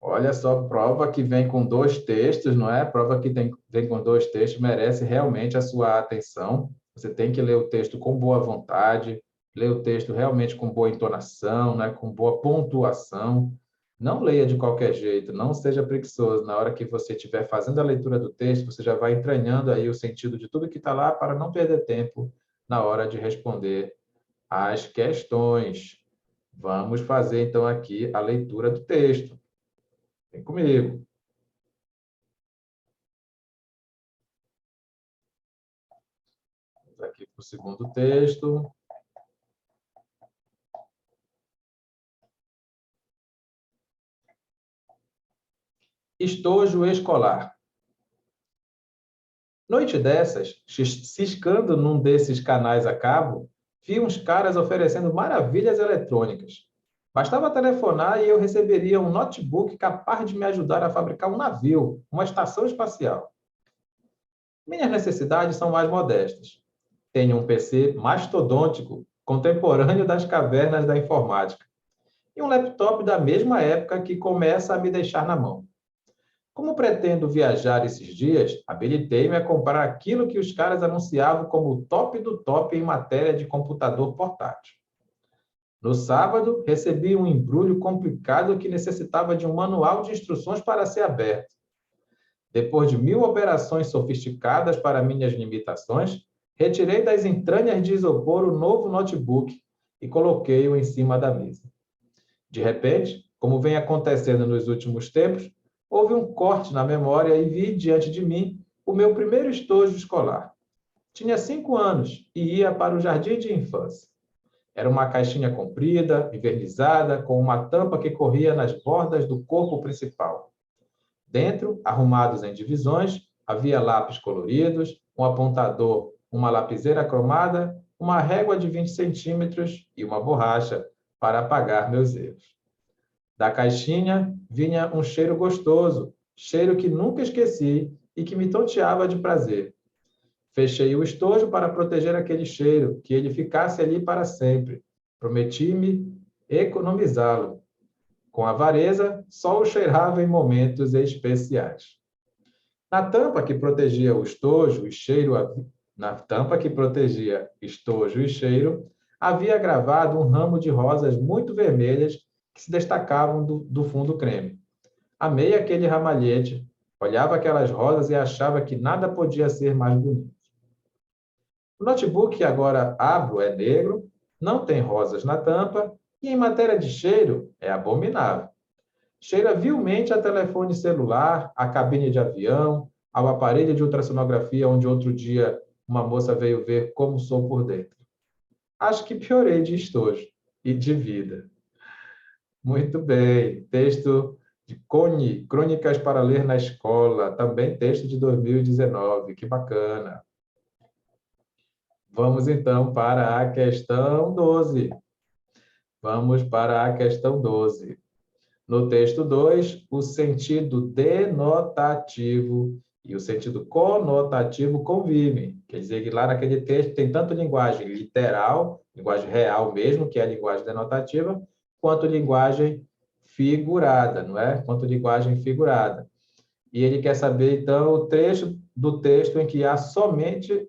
Olha só, prova que vem com dois textos, não é? Prova que vem com dois textos, merece realmente a sua atenção. Você tem que ler o texto com boa vontade, ler o texto realmente com boa entonação, né? Com boa pontuação. Não leia de qualquer jeito, não seja preguiçoso. Na hora que você estiver fazendo a leitura do texto, você já vai entranhando aí o sentido de tudo que está lá para não perder tempo na hora de responder as questões. Vamos fazer, então, aqui a leitura do texto. Vem comigo. Vamos aqui para o segundo texto. Estojo escolar. Noite dessas, ciscando num desses canais a cabo, vi uns caras oferecendo maravilhas eletrônicas. Bastava telefonar e eu receberia um notebook capaz de me ajudar a fabricar um navio, uma estação espacial. Minhas necessidades são mais modestas. Tenho um PC mastodôntico, contemporâneo das cavernas da informática, e um laptop da mesma época que começa a me deixar na mão. Como pretendo viajar esses dias, habilitei-me a comprar aquilo que os caras anunciavam como o top do top em matéria de computador portátil. No sábado, recebi um embrulho complicado que necessitava de um manual de instruções para ser aberto. Depois de 1000 operações sofisticadas para minhas limitações, retirei das entranhas de isopor o novo notebook e coloquei-o em cima da mesa. De repente, como vem acontecendo nos últimos tempos, houve um corte na memória e vi diante de mim o meu primeiro estojo escolar. Tinha 5 anos e ia para o jardim de infância. Era uma caixinha comprida, envernizada, com uma tampa que corria nas bordas do corpo principal. Dentro, arrumados em divisões, havia lápis coloridos, um apontador, uma lapiseira cromada, uma régua de 20 centímetros e uma borracha para apagar meus erros. Da caixinha vinha um cheiro gostoso, cheiro que nunca esqueci e que me tonteava de prazer. Fechei o estojo para proteger aquele cheiro, que ele ficasse ali para sempre. Prometi-me economizá-lo. Com avareza, só o cheirava em momentos especiais. Na tampa que protegia o estojo e cheiro, na tampa que protegia estojo e cheiro, havia gravado um ramo de rosas muito vermelhas que se destacavam do fundo creme. Amei aquele ramalhete, olhava aquelas rosas e achava que nada podia ser mais bonito. O notebook que agora abro é negro, não tem rosas na tampa e, em matéria de cheiro, é abominável. Cheira vilmente a telefone celular, a cabine de avião, ao aparelho de ultrassonografia onde outro dia uma moça veio ver como sou por dentro. Acho que piorei de estojo e de vida. Muito bem. Texto de Cone, Crônicas para Ler na Escola, também texto de 2019, que bacana. Vamos, então, para a questão 12. Vamos para a questão 12. No texto 2, o sentido denotativo e o sentido conotativo convivem. Quer dizer que lá naquele texto tem tanto linguagem literal, linguagem real mesmo, que é a linguagem denotativa, quanto linguagem figurada, não é? Quanto linguagem figurada. E ele quer saber, então, o trecho do texto em que há somente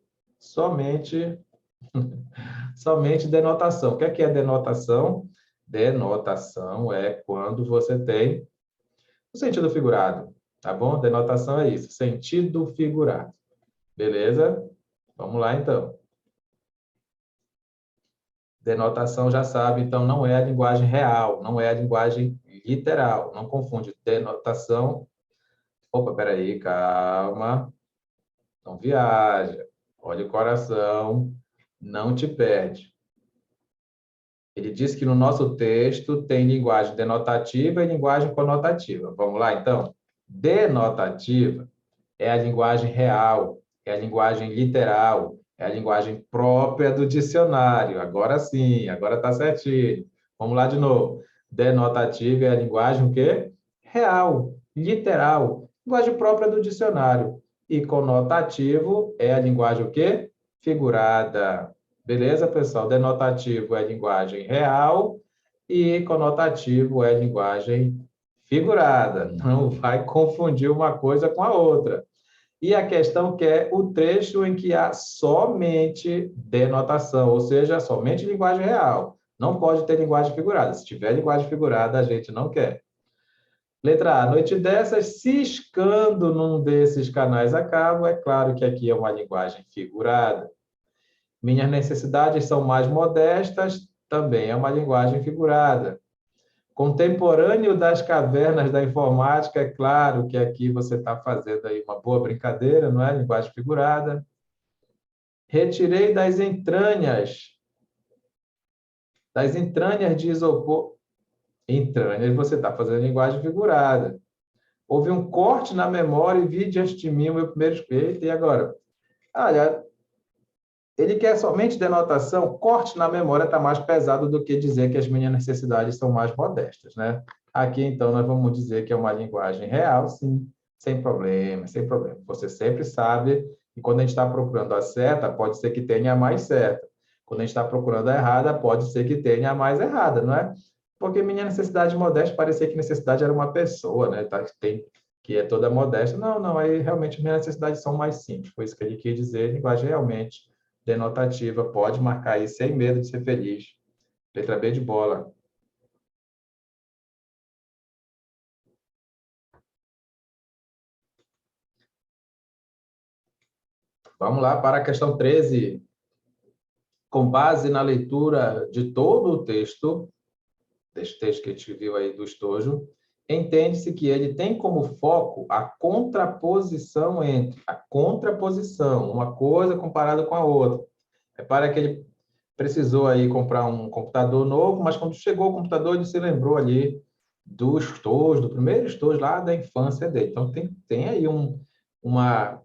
denotação. O que é denotação? Denotação é quando você tem o sentido figurado, tá bom? Denotação é isso, sentido figurado. Beleza? Vamos lá, então. Denotação já sabe, então não é a linguagem real, não é a linguagem literal. Não confunde denotação. Opa, peraí, calma. Não viaja. Olha o coração, não te perde. Ele diz que no nosso texto tem linguagem denotativa e linguagem conotativa. Vamos lá, então? Denotativa é a linguagem real, é a linguagem literal, é a linguagem própria do dicionário. Agora sim, agora está certinho. Vamos lá de novo. Denotativa é a linguagem o quê? Real, literal, linguagem própria do dicionário. E conotativo é a linguagem o quê? Figurada. Beleza, pessoal? Denotativo é linguagem real e conotativo é linguagem figurada. Não vai confundir uma coisa com a outra. E a questão que é o trecho em que há somente denotação, ou seja, somente linguagem real. Não pode ter linguagem figurada. Se tiver linguagem figurada, a gente não quer. Letra A. Noite dessas, ciscando num desses canais a cabo, é claro que aqui é uma linguagem figurada. Minhas necessidades são mais modestas, também é uma linguagem figurada. Contemporâneo das cavernas da informática, é claro que aqui você está fazendo aí uma boa brincadeira, não é? Linguagem figurada. Retirei das entranhas de isopor. Entranhas, você está fazendo linguagem figurada. Houve um corte na memória e vi diante de mim o meu primeiro espeto. E agora? Olha, ele quer somente denotação, corte na memória está mais pesado do que dizer que as minhas necessidades são mais modestas, né? Aqui, então, nós vamos dizer que é uma linguagem real, sim, sem problema, sem problema. Você sempre sabe que quando a gente está procurando a certa, pode ser que tenha a mais certa. Quando a gente está procurando a errada, pode ser que tenha a mais errada, não é? Porque minha necessidade modesta, parecia que necessidade era uma pessoa, né? Tá, tem, que é toda modesta. Não, não, aí realmente minhas necessidades são mais simples. Foi isso que ele quis dizer, linguagem realmente denotativa, pode marcar aí sem medo de ser feliz. Letra B de bola. Vamos lá para a questão 13. Com base na leitura de todo o texto, deste texto que a gente viu aí do estojo, entende-se que ele tem como foco a contraposição entre a contraposição, uma coisa comparada com a outra. Repara que ele precisou aí comprar um computador novo, mas quando chegou o computador, ele se lembrou ali do estojo, do primeiro estojo lá da infância dele. Então, tem aí uma,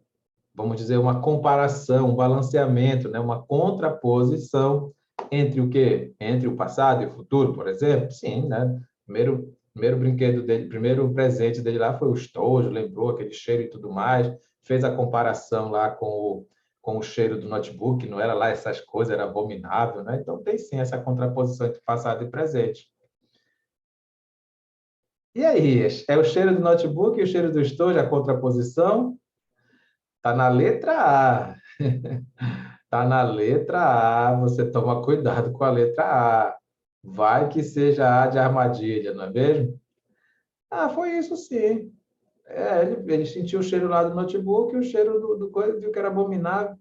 vamos dizer, uma comparação, um balanceamento, né? Uma contraposição entre o quê? Entre o passado e o futuro, por exemplo? Sim, né? Primeiro brinquedo dele, primeiro presente dele lá foi o estojo, lembrou aquele cheiro e tudo mais, fez a comparação lá com o cheiro do notebook, não era lá essas coisas, era abominável, né? Então tem sim essa contraposição entre passado e presente. E aí, é o cheiro do notebook e o cheiro do estojo, a contraposição? Está na letra A. Está na letra A, você toma cuidado com a letra A. Vai que seja A de armadilha, não é mesmo? Ah, foi isso sim. Ele sentiu o cheiro lá do notebook e o cheiro do coisa, viu que era abominável.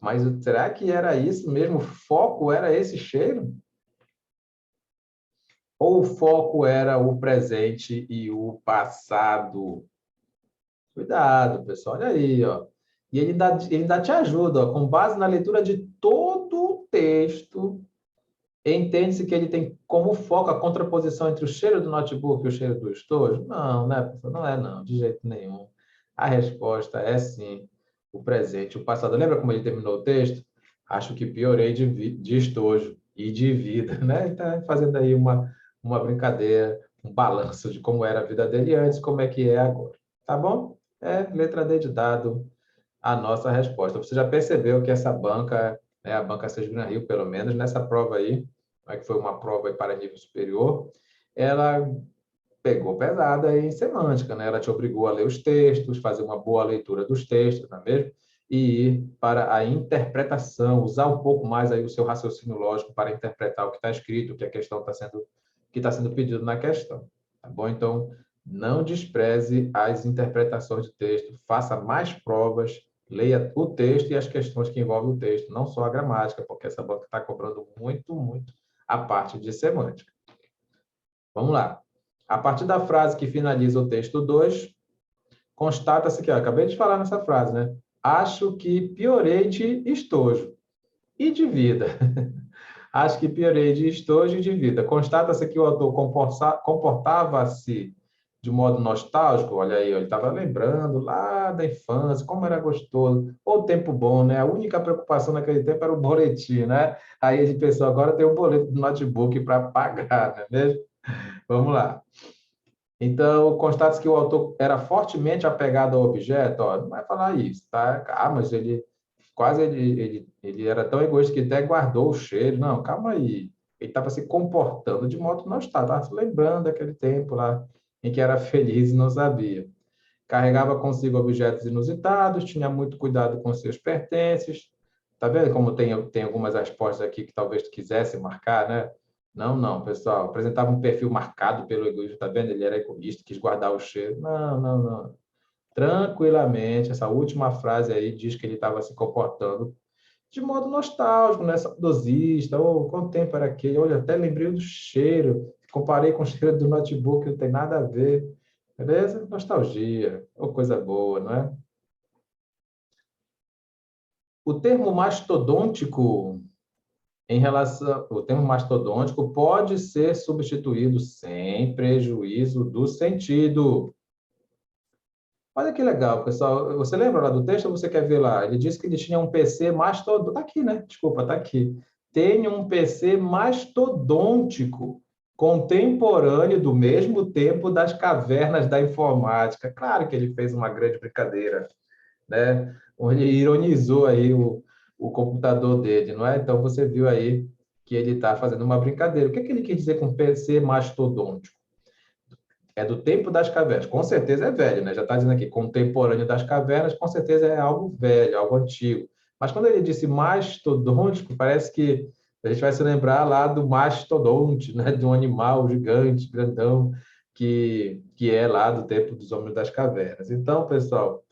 Mas será que era isso mesmo? O foco era esse cheiro? Ou o foco era o presente e o passado? Cuidado, pessoal, olha aí, ó. E ele ainda te ajuda, ó, com base na leitura de todo o texto, Entende-se que ele tem como foco a contraposição entre o cheiro do notebook e o cheiro do estojo? Não, né, professor? Não é não, de jeito nenhum. A resposta é sim, o presente, o passado. Lembra como ele terminou o texto? Acho que piorei de estojo e de vida, né? Está fazendo aí uma brincadeira, um balanço de como era a vida dele antes, como é que é agora. Tá bom? É letra D de dado a nossa resposta. Você já percebeu que essa banca, né, a banca Sesc Gran Rio, pelo menos nessa prova aí, que foi uma prova aí para nível superior, ela pegou pesada em semântica, né? Ela te obrigou a ler os textos, fazer uma boa leitura dos textos, não é mesmo? E ir para a interpretação, usar um pouco mais aí o seu raciocínio lógico para interpretar o que está escrito, o que a questão está sendo, que está sendo pedido na questão, tá bom? Então, não despreze as interpretações de texto, faça mais provas, leia o texto e as questões que envolvem o texto, não só a gramática, porque essa banca está cobrando muito, muito a parte de semântica. Vamos lá. A partir da frase que finaliza o texto 2, constata-se que, acabei de falar nessa frase, né? Acho que piorei de estojo e de vida. Acho que piorei de estojo e de vida. Constata-se que o autor comportava-se de modo nostálgico. Olha aí, ele estava lembrando lá da infância, como era gostoso. O tempo bom, né? A única preocupação naquele tempo era o boletim, né? Aí ele pensou, agora tem um boleto do notebook para pagar, não é mesmo? Vamos lá. Então, constata-se que o autor era fortemente apegado ao objeto. Ó, não vai falar isso, tá? Ah, mas ele era tão egoísta que até guardou o cheiro. Não, calma aí. Ele estava se comportando de modo nostálgico, estava se lembrando daquele tempo lá em que era feliz e não sabia. Carregava consigo objetos inusitados, tinha muito cuidado com seus pertences. Tá vendo como tem algumas respostas aqui que talvez tu quisesse marcar, né? Não, não, pessoal. Apresentava um perfil marcado pelo egoísmo, tá vendo? Ele era egoísta, quis guardar o cheiro. Não, não, não. Tranquilamente, essa última frase aí diz que ele estava se comportando de modo nostálgico, né? Saudosista. Oh, quanto tempo era aquele? Olha, até lembrei do cheiro. Comparei com o cheiro do notebook, não tem nada a ver. Beleza? Nostalgia. Ou coisa boa, não é? O termo mastodôntico o termo mastodôntico pode ser substituído sem prejuízo do sentido. Olha que legal, pessoal. Você lembra lá do texto ou você quer ver lá? Ele disse que ele tinha um PC mastodôntico. Está aqui, né? Desculpa, está aqui. Tem um PC mastodôntico, contemporâneo do mesmo tempo das cavernas da informática. Claro que ele fez uma grande brincadeira, né? Onde ele ironizou aí o computador dele, não é? Então você viu aí que ele está fazendo uma brincadeira. O que é que ele quer dizer com PC mastodôntico? É do tempo das cavernas. Com certeza é velho, né? Já está dizendo aqui, contemporâneo das cavernas, com certeza é algo velho, algo antigo. Mas quando ele disse mastodôntico, parece que a gente vai se lembrar lá do mastodonte, né? De um animal gigante, grandão, que é lá do tempo dos homens das cavernas. Então, pessoal,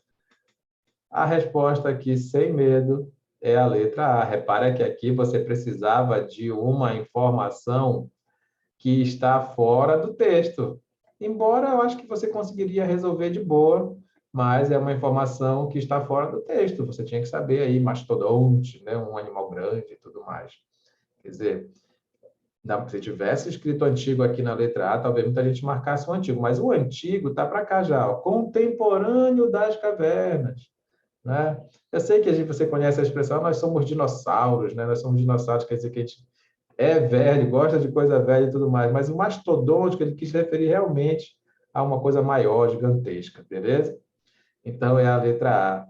a resposta aqui, sem medo, é a letra A. Repara que aqui você precisava de uma informação que está fora do texto. Embora eu acho que você conseguiria resolver de boa, mas é uma informação que está fora do texto. Você tinha que saber aí, mastodonte, né, um animal grande e tudo mais. Quer dizer, se tivesse escrito antigo aqui na letra A, talvez muita gente marcasse o antigo, mas o antigo está para cá já, ó, contemporâneo das cavernas, né? Eu sei que você conhece a expressão, nós somos dinossauros, né? Nós somos dinossauros, quer dizer que a gente é velho, gosta de coisa velha e tudo mais, mas o mastodôntico ele quis referir realmente a uma coisa maior, gigantesca, beleza? Então é a letra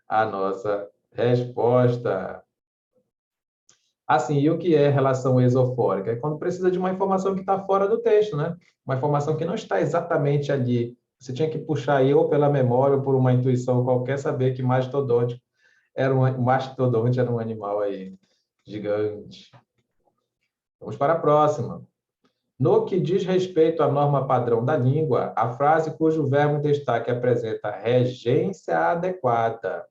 A nossa resposta. Assim, e o que é relação esofórica? É quando precisa de uma informação que está fora do texto, né? Uma informação que não está exatamente ali. Você tinha que puxar aí ou pela memória ou por uma intuição qualquer saber que mastodonte era um animal aí gigante. Vamos para a próxima. No que diz respeito à norma padrão da língua, a frase cujo verbo em destaque apresenta regência adequada.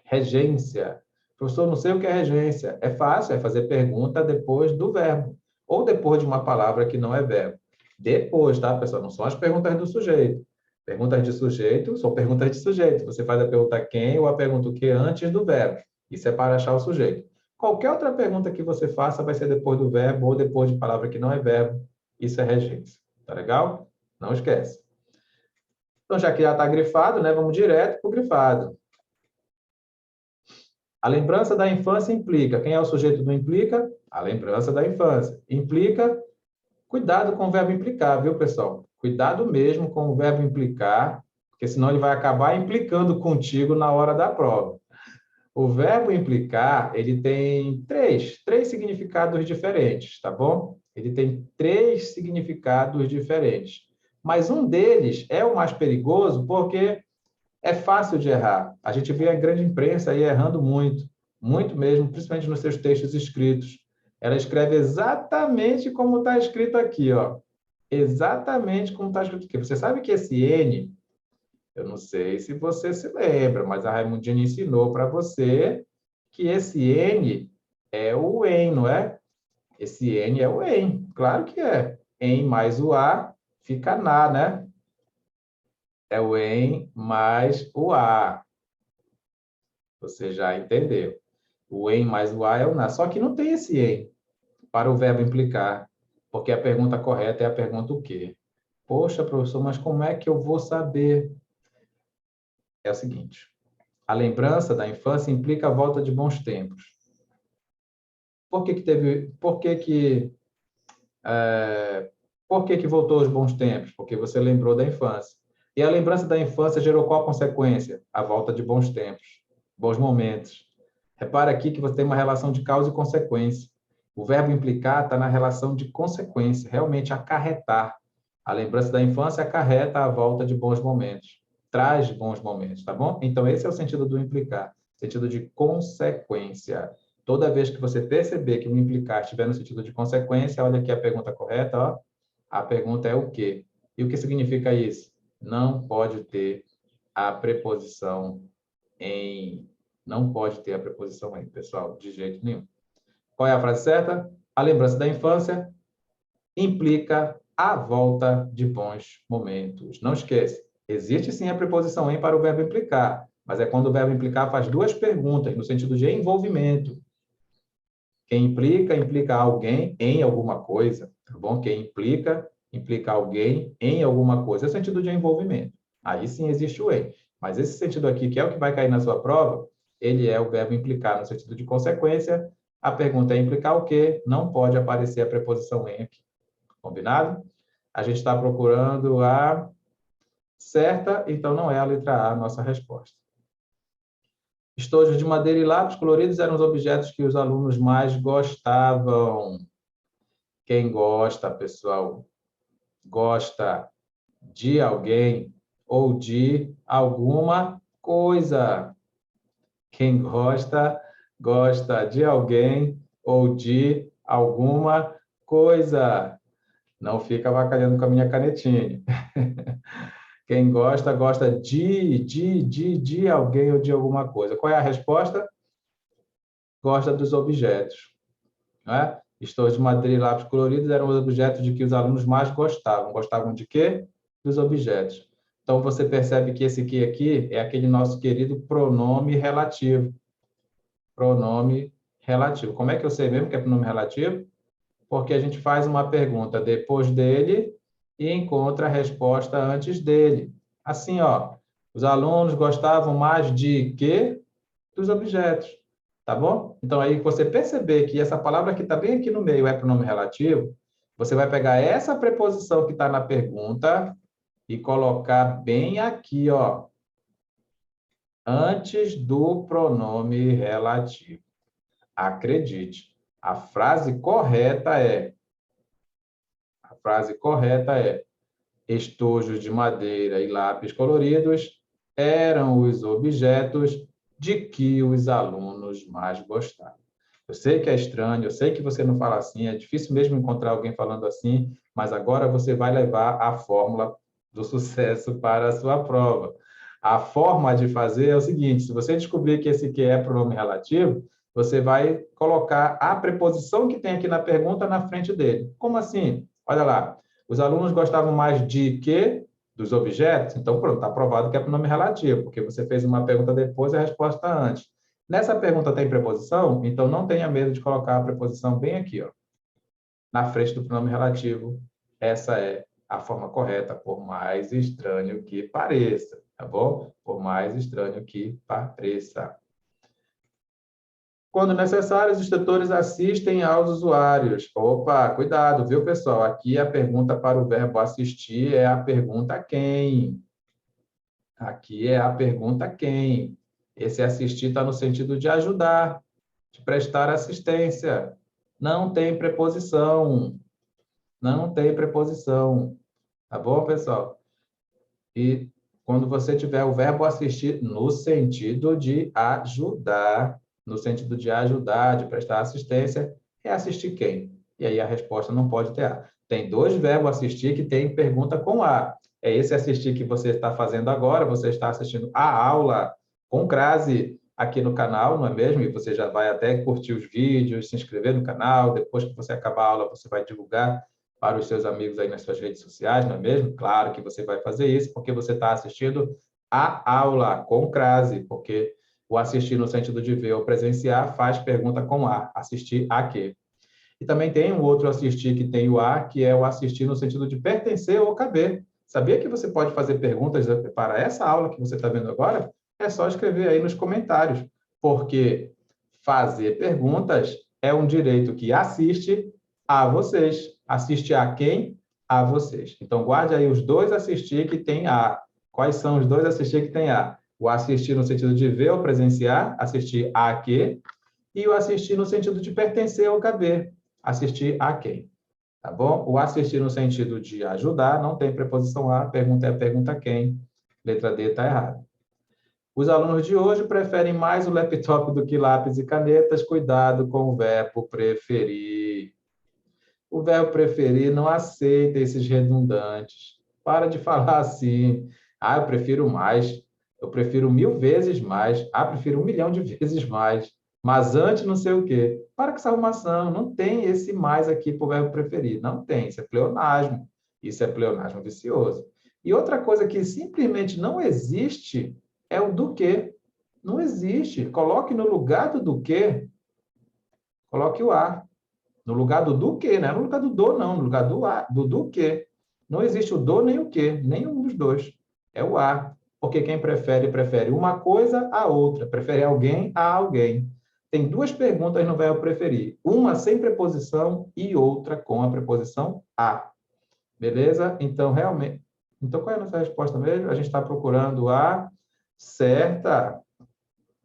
Regência. Professor, não sei o que é regência. É fácil, é fazer pergunta depois do verbo, ou depois de uma palavra que não é verbo. Depois, tá, pessoal? Não são as perguntas do sujeito. Perguntas de sujeito são perguntas de sujeito. Você faz a pergunta quem ou a pergunta o que antes do verbo. Isso é para achar o sujeito. Qualquer outra pergunta que você faça vai ser depois do verbo ou depois de palavra que não é verbo. Isso é regência. Tá legal? Não esquece. Então, já que já está grifado, né, vamos direto para o grifado. A lembrança da infância implica. Quem é o sujeito do implica? A lembrança da infância. Implica. Cuidado com o verbo implicar, viu, pessoal? Cuidado mesmo com o verbo implicar, porque senão ele vai acabar implicando contigo na hora da prova. O verbo implicar, ele tem três significados diferentes, tá bom? Ele tem três significados diferentes. Mas um deles é o mais perigoso porque é fácil de errar. A gente vê a grande imprensa aí errando muito, muito mesmo, principalmente nos seus textos escritos. Ela escreve exatamente como está escrito aqui, ó. Exatamente como está escrito aqui. Você sabe que esse N, eu não sei se você se lembra, mas a Raimundinha ensinou para você que esse N é o EN, não é? Esse N é o EN, claro que é. EN mais o A fica na, né? É o EN mais o A. Você já entendeu. O EN mais o A é o na. Só que não tem esse EN para o verbo implicar, porque a pergunta correta é a pergunta o quê? Poxa, professor, mas como é que eu vou saber? É o seguinte, a lembrança da infância implica a volta de bons tempos. Por que que voltou os bons tempos? Porque você lembrou da infância. E a lembrança da infância gerou qual consequência? A volta de bons tempos, bons momentos. Repara aqui que você tem uma relação de causa e consequência. O verbo implicar está na relação de consequência, realmente acarretar. A lembrança da infância acarreta a volta de bons momentos, traz bons momentos, tá bom? Então, esse é o sentido do implicar, sentido de consequência. Toda vez que você perceber que o implicar estiver no sentido de consequência, olha aqui a pergunta correta, ó. A pergunta é o quê? E o que significa isso? Não pode ter a preposição em. Não pode ter a preposição em, pessoal, de jeito nenhum. Qual é a frase certa? A lembrança da infância implica a volta de bons momentos. Não esquece, existe sim a preposição em para o verbo implicar, mas é quando o verbo implicar faz duas perguntas, no sentido de envolvimento. Quem implica, implica alguém em alguma coisa, tá bom? Quem implica alguém em alguma coisa. É o sentido de envolvimento. Aí sim existe o em. Mas esse sentido aqui, que é o que vai cair na sua prova, ele é o verbo implicar no sentido de consequência. A pergunta é implicar o quê? Não pode aparecer a preposição em aqui. Combinado? A gente está procurando a certa, então não é a letra A a nossa resposta. Estojos de madeira e lápis coloridos eram os objetos que os alunos mais gostavam. Quem gosta, pessoal, gosta de alguém ou de alguma coisa. Quem gosta, gosta de alguém ou de alguma coisa. Não fica avacalhando com a minha canetinha. Quem gosta, gosta de alguém ou de alguma coisa. Qual é a resposta? Gosta dos objetos. Não é? Estojos de madeira e lápis coloridos eram os objetos de que os alunos mais gostavam. Gostavam de quê? Dos objetos. Então, você percebe que esse que aqui é aquele nosso querido pronome relativo. Pronome relativo. Como é que eu sei mesmo que é pronome relativo? Porque a gente faz uma pergunta depois dele e encontra a resposta antes dele. Assim, ó, os alunos gostavam mais de quê? Dos objetos, tá bom? Então, aí você perceber que essa palavra que está bem aqui no meio é pronome relativo, você vai pegar essa preposição que está na pergunta e colocar bem aqui, ó, antes do pronome relativo. Acredite, a frase correta é estojos de madeira e lápis coloridos eram os objetos de que os alunos mais gostavam. Eu sei que é estranho, eu sei que você não fala assim, é difícil mesmo encontrar alguém falando assim, mas agora você vai levar a fórmula do sucesso para a sua prova. A forma de fazer é o seguinte, se você descobrir que esse aqui é pronome relativo, você vai colocar a preposição que tem aqui na pergunta na frente dele. Como assim? Olha lá, os alunos gostavam mais de quê? Dos objetos? Então, pronto, está provado que é pronome relativo, porque você fez uma pergunta depois e a resposta antes. Nessa pergunta tem preposição? Então, não tenha medo de colocar a preposição bem aqui, ó, na frente do pronome relativo. Essa é a forma correta, por mais estranho que pareça, tá bom? Por mais estranho que pareça. Quando necessário, os instrutores assistem aos usuários. Opa, cuidado, viu, pessoal? Aqui a pergunta para o verbo assistir é a pergunta quem. Aqui é a pergunta quem. Esse assistir está no sentido de ajudar, de prestar assistência. Não tem preposição. Não tem preposição. Tá bom, pessoal? E quando você tiver o verbo assistir no sentido de ajudar, no sentido de ajudar, de prestar assistência, é assistir quem? E aí a resposta não pode ter A. Tem dois verbos assistir que tem pergunta com A. É esse assistir que você está fazendo agora, você está assistindo a aula com crase aqui no canal, não é mesmo? E você já vai até curtir os vídeos, se inscrever no canal, depois que você acabar a aula, você vai divulgar para os seus amigos aí nas suas redes sociais, não é mesmo? Claro que você vai fazer isso porque você está assistindo a aula com crase, porque o assistir no sentido de ver ou presenciar faz pergunta com A, assistir a quê? E também tem um outro assistir que tem o A, que é o assistir no sentido de pertencer ou caber. Sabia que você pode fazer perguntas para essa aula que você está vendo agora? É só escrever aí nos comentários, porque fazer perguntas é um direito que assiste a vocês. Assiste a quem? A vocês. Então, guarde aí os dois assistir que tem A. Quais são os dois assistir que tem A? O assistir no sentido de ver ou presenciar, assistir a quê? E o assistir no sentido de pertencer ou caber, assistir a quem? Tá bom? O assistir no sentido de ajudar, não tem preposição A, pergunta é a pergunta quem. Letra D está errada. Os alunos de hoje preferem mais o laptop do que lápis e canetas. Cuidado com o verbo preferir. O verbo preferir não aceita esses redundantes. Para de falar assim. Ah, eu prefiro mais. Eu prefiro 1000 vezes mais. Ah, prefiro 1 milhão de vezes mais. Mas antes não sei o quê. Para com essa arrumação. Não tem esse mais aqui para o verbo preferir. Não tem. Isso é pleonasmo. Isso é pleonasmo vicioso. E outra coisa que simplesmente não existe é o do que. Não existe. Coloque no lugar do que. Coloque o a. No lugar do que, né? No lugar do, não. No lugar do a, do que. Não existe o do nem o que. Nenhum dos dois. É o a. Porque quem prefere uma coisa a outra. Prefere alguém a alguém. Tem duas perguntas no verbo preferir. Uma sem preposição e outra com a preposição a. Beleza? Então, realmente... Então, qual é a nossa resposta mesmo? A gente está procurando a certa.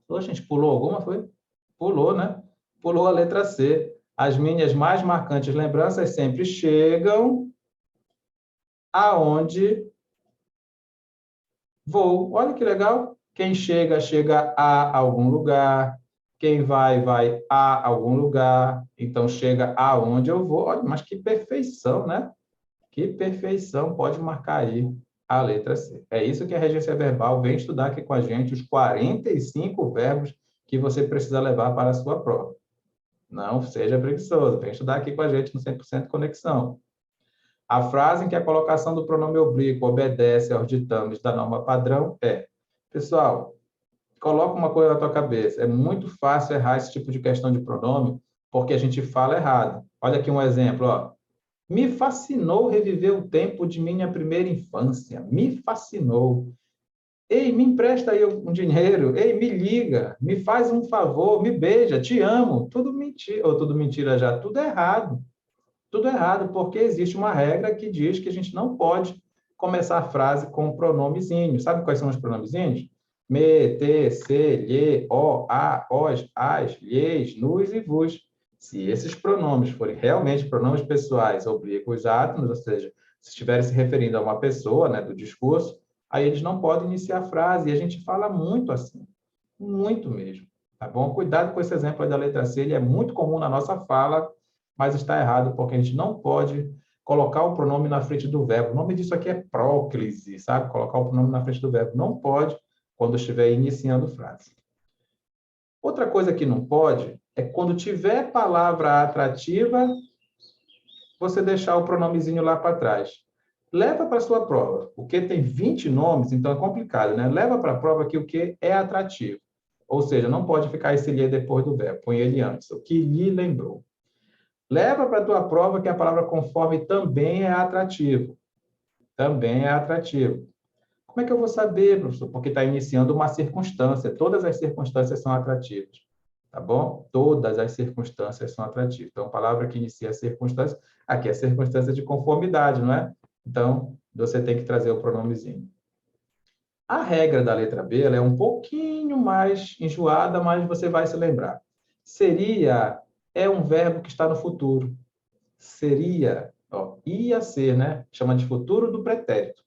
A gente pulou alguma, foi? Pulou, né? Pulou a letra C. As minhas mais marcantes lembranças sempre chegam aonde vou. Olha que legal. Quem chega, chega a algum lugar. Quem vai, vai a algum lugar. Então, chega aonde eu vou. Olha, mas que perfeição, né? Que perfeição. Pode marcar aí a letra C. É isso que a regência verbal vem estudar aqui com a gente, os 45 verbos que você precisa levar para a sua prova. Não seja preguiçoso, vem estudar aqui com a gente no 100% Conexão. A frase em que a colocação do pronome oblíquo obedece aos ditames da norma padrão é: pessoal, coloca uma coisa na tua cabeça, é muito fácil errar esse tipo de questão de pronome, porque a gente fala errado. Olha aqui um exemplo, ó. Me fascinou reviver o tempo de minha primeira infância. Me fascinou. Ei, me empresta aí um dinheiro. Ei, me liga. Me faz um favor. Me beija. Te amo. Tudo mentira. Ou tudo mentira já. Tudo errado. Tudo errado, porque existe uma regra que diz que a gente não pode começar a frase com pronomezinhos. Sabe quais são os pronomezinhos? Me, te, se, lhe, o, a, os, as, lhes, nos e vos. Se esses pronomes forem realmente pronomes pessoais, oblíquos, átomos, ou seja, se estiverem se referindo a uma pessoa, né, do discurso, aí eles não podem iniciar a frase. E a gente fala muito assim, muito mesmo. Tá bom? Cuidado com esse exemplo aí da letra C, ele é muito comum na nossa fala, mas está errado porque a gente não pode colocar o pronome na frente do verbo. O nome disso aqui é próclise, sabe? Colocar o pronome na frente do verbo. Não pode quando estiver iniciando frase. Outra coisa que não pode é quando tiver palavra atrativa, você deixar o pronomezinho lá para trás. Leva para a sua prova. O que tem 20 nomes, então é complicado, né? Leva para a prova que o que é atrativo. Ou seja, não pode ficar esse lhe depois do verbo, põe ele antes. O que lhe lembrou. Leva para a tua prova que a palavra conforme também é atrativo. Também é atrativo. Como é que eu vou saber, professor? Porque está iniciando uma circunstância. Todas as circunstâncias são atrativas. Tá bom? Todas as circunstâncias são atrativas. Então, a palavra que inicia a circunstância, aqui é a circunstância de conformidade, não é? Então, você tem que trazer o pronomezinho. A regra da letra B, ela é um pouquinho mais enjoada, mas você vai se lembrar. Seria é um verbo que está no futuro. Seria, ó, ia ser, né? Chama de futuro do pretérito.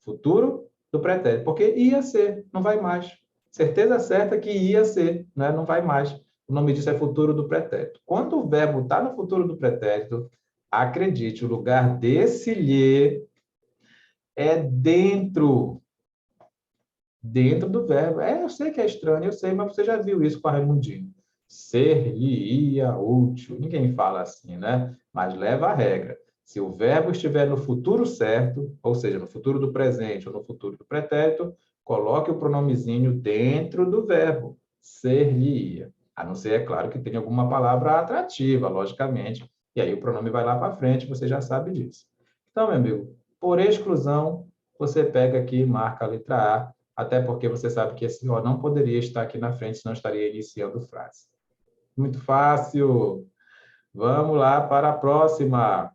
Futuro do pretérito, porque ia ser, não vai mais. Certeza certa que ia ser, né? Não vai mais. O nome disso é futuro do pretérito. Quando o verbo está no futuro do pretérito, acredite, o lugar desse lhe é dentro do verbo. Eu sei que é estranho, eu sei, mas você já viu isso com a Raimundinho. Ser-lhe-ia útil. Ninguém fala assim, né? Mas leva a regra. Se o verbo estiver no futuro certo, ou seja, no futuro do presente ou no futuro do pretérito, coloque o pronomezinho dentro do verbo. Ser-lhe-ia. A não ser, é claro, que tenha alguma palavra atrativa, logicamente. E aí o pronome vai lá para frente, você já sabe disso. Então, meu amigo, por exclusão, você pega aqui e marca a letra A, até porque você sabe que esse O não poderia estar aqui na frente, senão estaria iniciando frase. Muito fácil. Vamos lá para a próxima.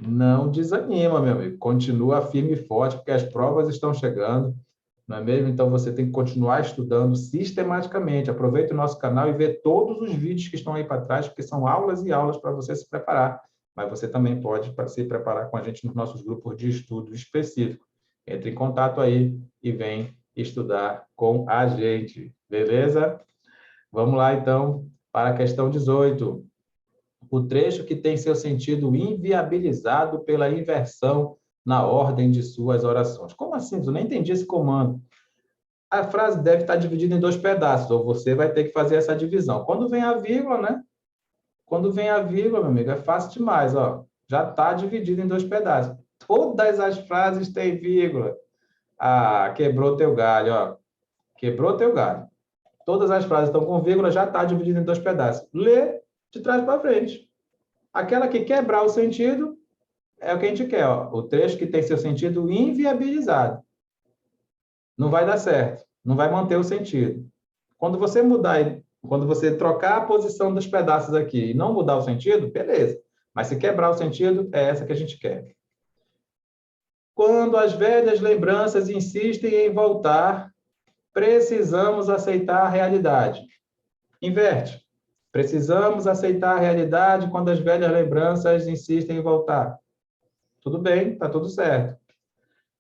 Não desanima, meu amigo. Continua firme e forte, porque as provas estão chegando, não é mesmo? Então, você tem que continuar estudando sistematicamente. Aproveite o nosso canal e vê todos os vídeos que estão aí para trás, porque são aulas e aulas para você se preparar. Mas você também pode se preparar com a gente nos nossos grupos de estudo específicos. Entre em contato aí e vem estudar com a gente, beleza? Vamos lá, então, para a questão 18. O trecho que tem seu sentido inviabilizado pela inversão na ordem de suas orações. Como assim? Eu nem entendi esse comando. A frase deve estar dividida em dois pedaços, ou você vai ter que fazer essa divisão. Quando vem a vírgula, né? Quando vem a vírgula, meu amigo, é fácil demais, ó. Já está dividido em dois pedaços. Todas as frases têm vírgula. Ah, quebrou teu galho, ó. Quebrou teu galho. Todas as frases estão com vírgula, já está dividido em dois pedaços. Lê de trás para frente. Aquela que quebrar o sentido é o que a gente quer, ó. O trecho que tem seu sentido inviabilizado. Não vai dar certo, não vai manter o sentido. Quando você mudar, quando você trocar a posição dos pedaços aqui e não mudar o sentido, beleza. Mas se quebrar o sentido, é essa que a gente quer. Quando as velhas lembranças insistem em voltar, precisamos aceitar a realidade. Inverte. Precisamos aceitar a realidade quando as velhas lembranças insistem em voltar. Tudo bem, está tudo certo.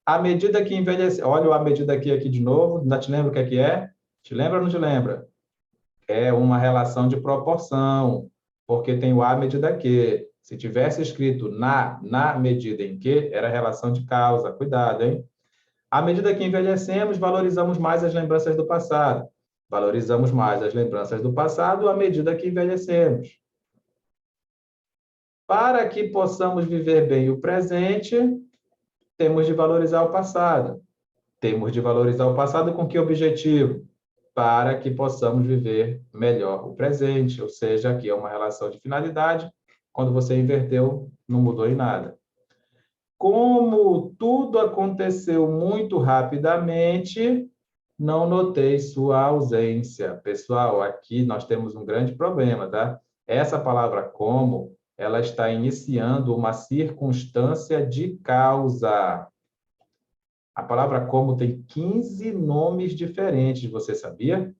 À medida que envelhece... Olha o à medida aqui de novo. Ainda te lembra o que é que é? Te lembra ou não te lembra? É uma relação de proporção, porque tem o à medida que. Se tivesse escrito na medida em que, era relação de causa. Cuidado, hein? À medida que envelhecemos, valorizamos mais as lembranças do passado. Valorizamos mais as lembranças do passado à medida que envelhecemos. Para que possamos viver bem o presente, temos de valorizar o passado. Temos de valorizar o passado com que objetivo? Para que possamos viver melhor o presente, ou seja, aqui é uma relação de finalidade. Quando você inverteu, não mudou em nada. Como tudo aconteceu muito rapidamente, não notei sua ausência. Pessoal, aqui nós temos um grande problema, tá? Essa palavra como, ela está iniciando uma circunstância de causa. A palavra como tem 15 nomes diferentes, você sabia?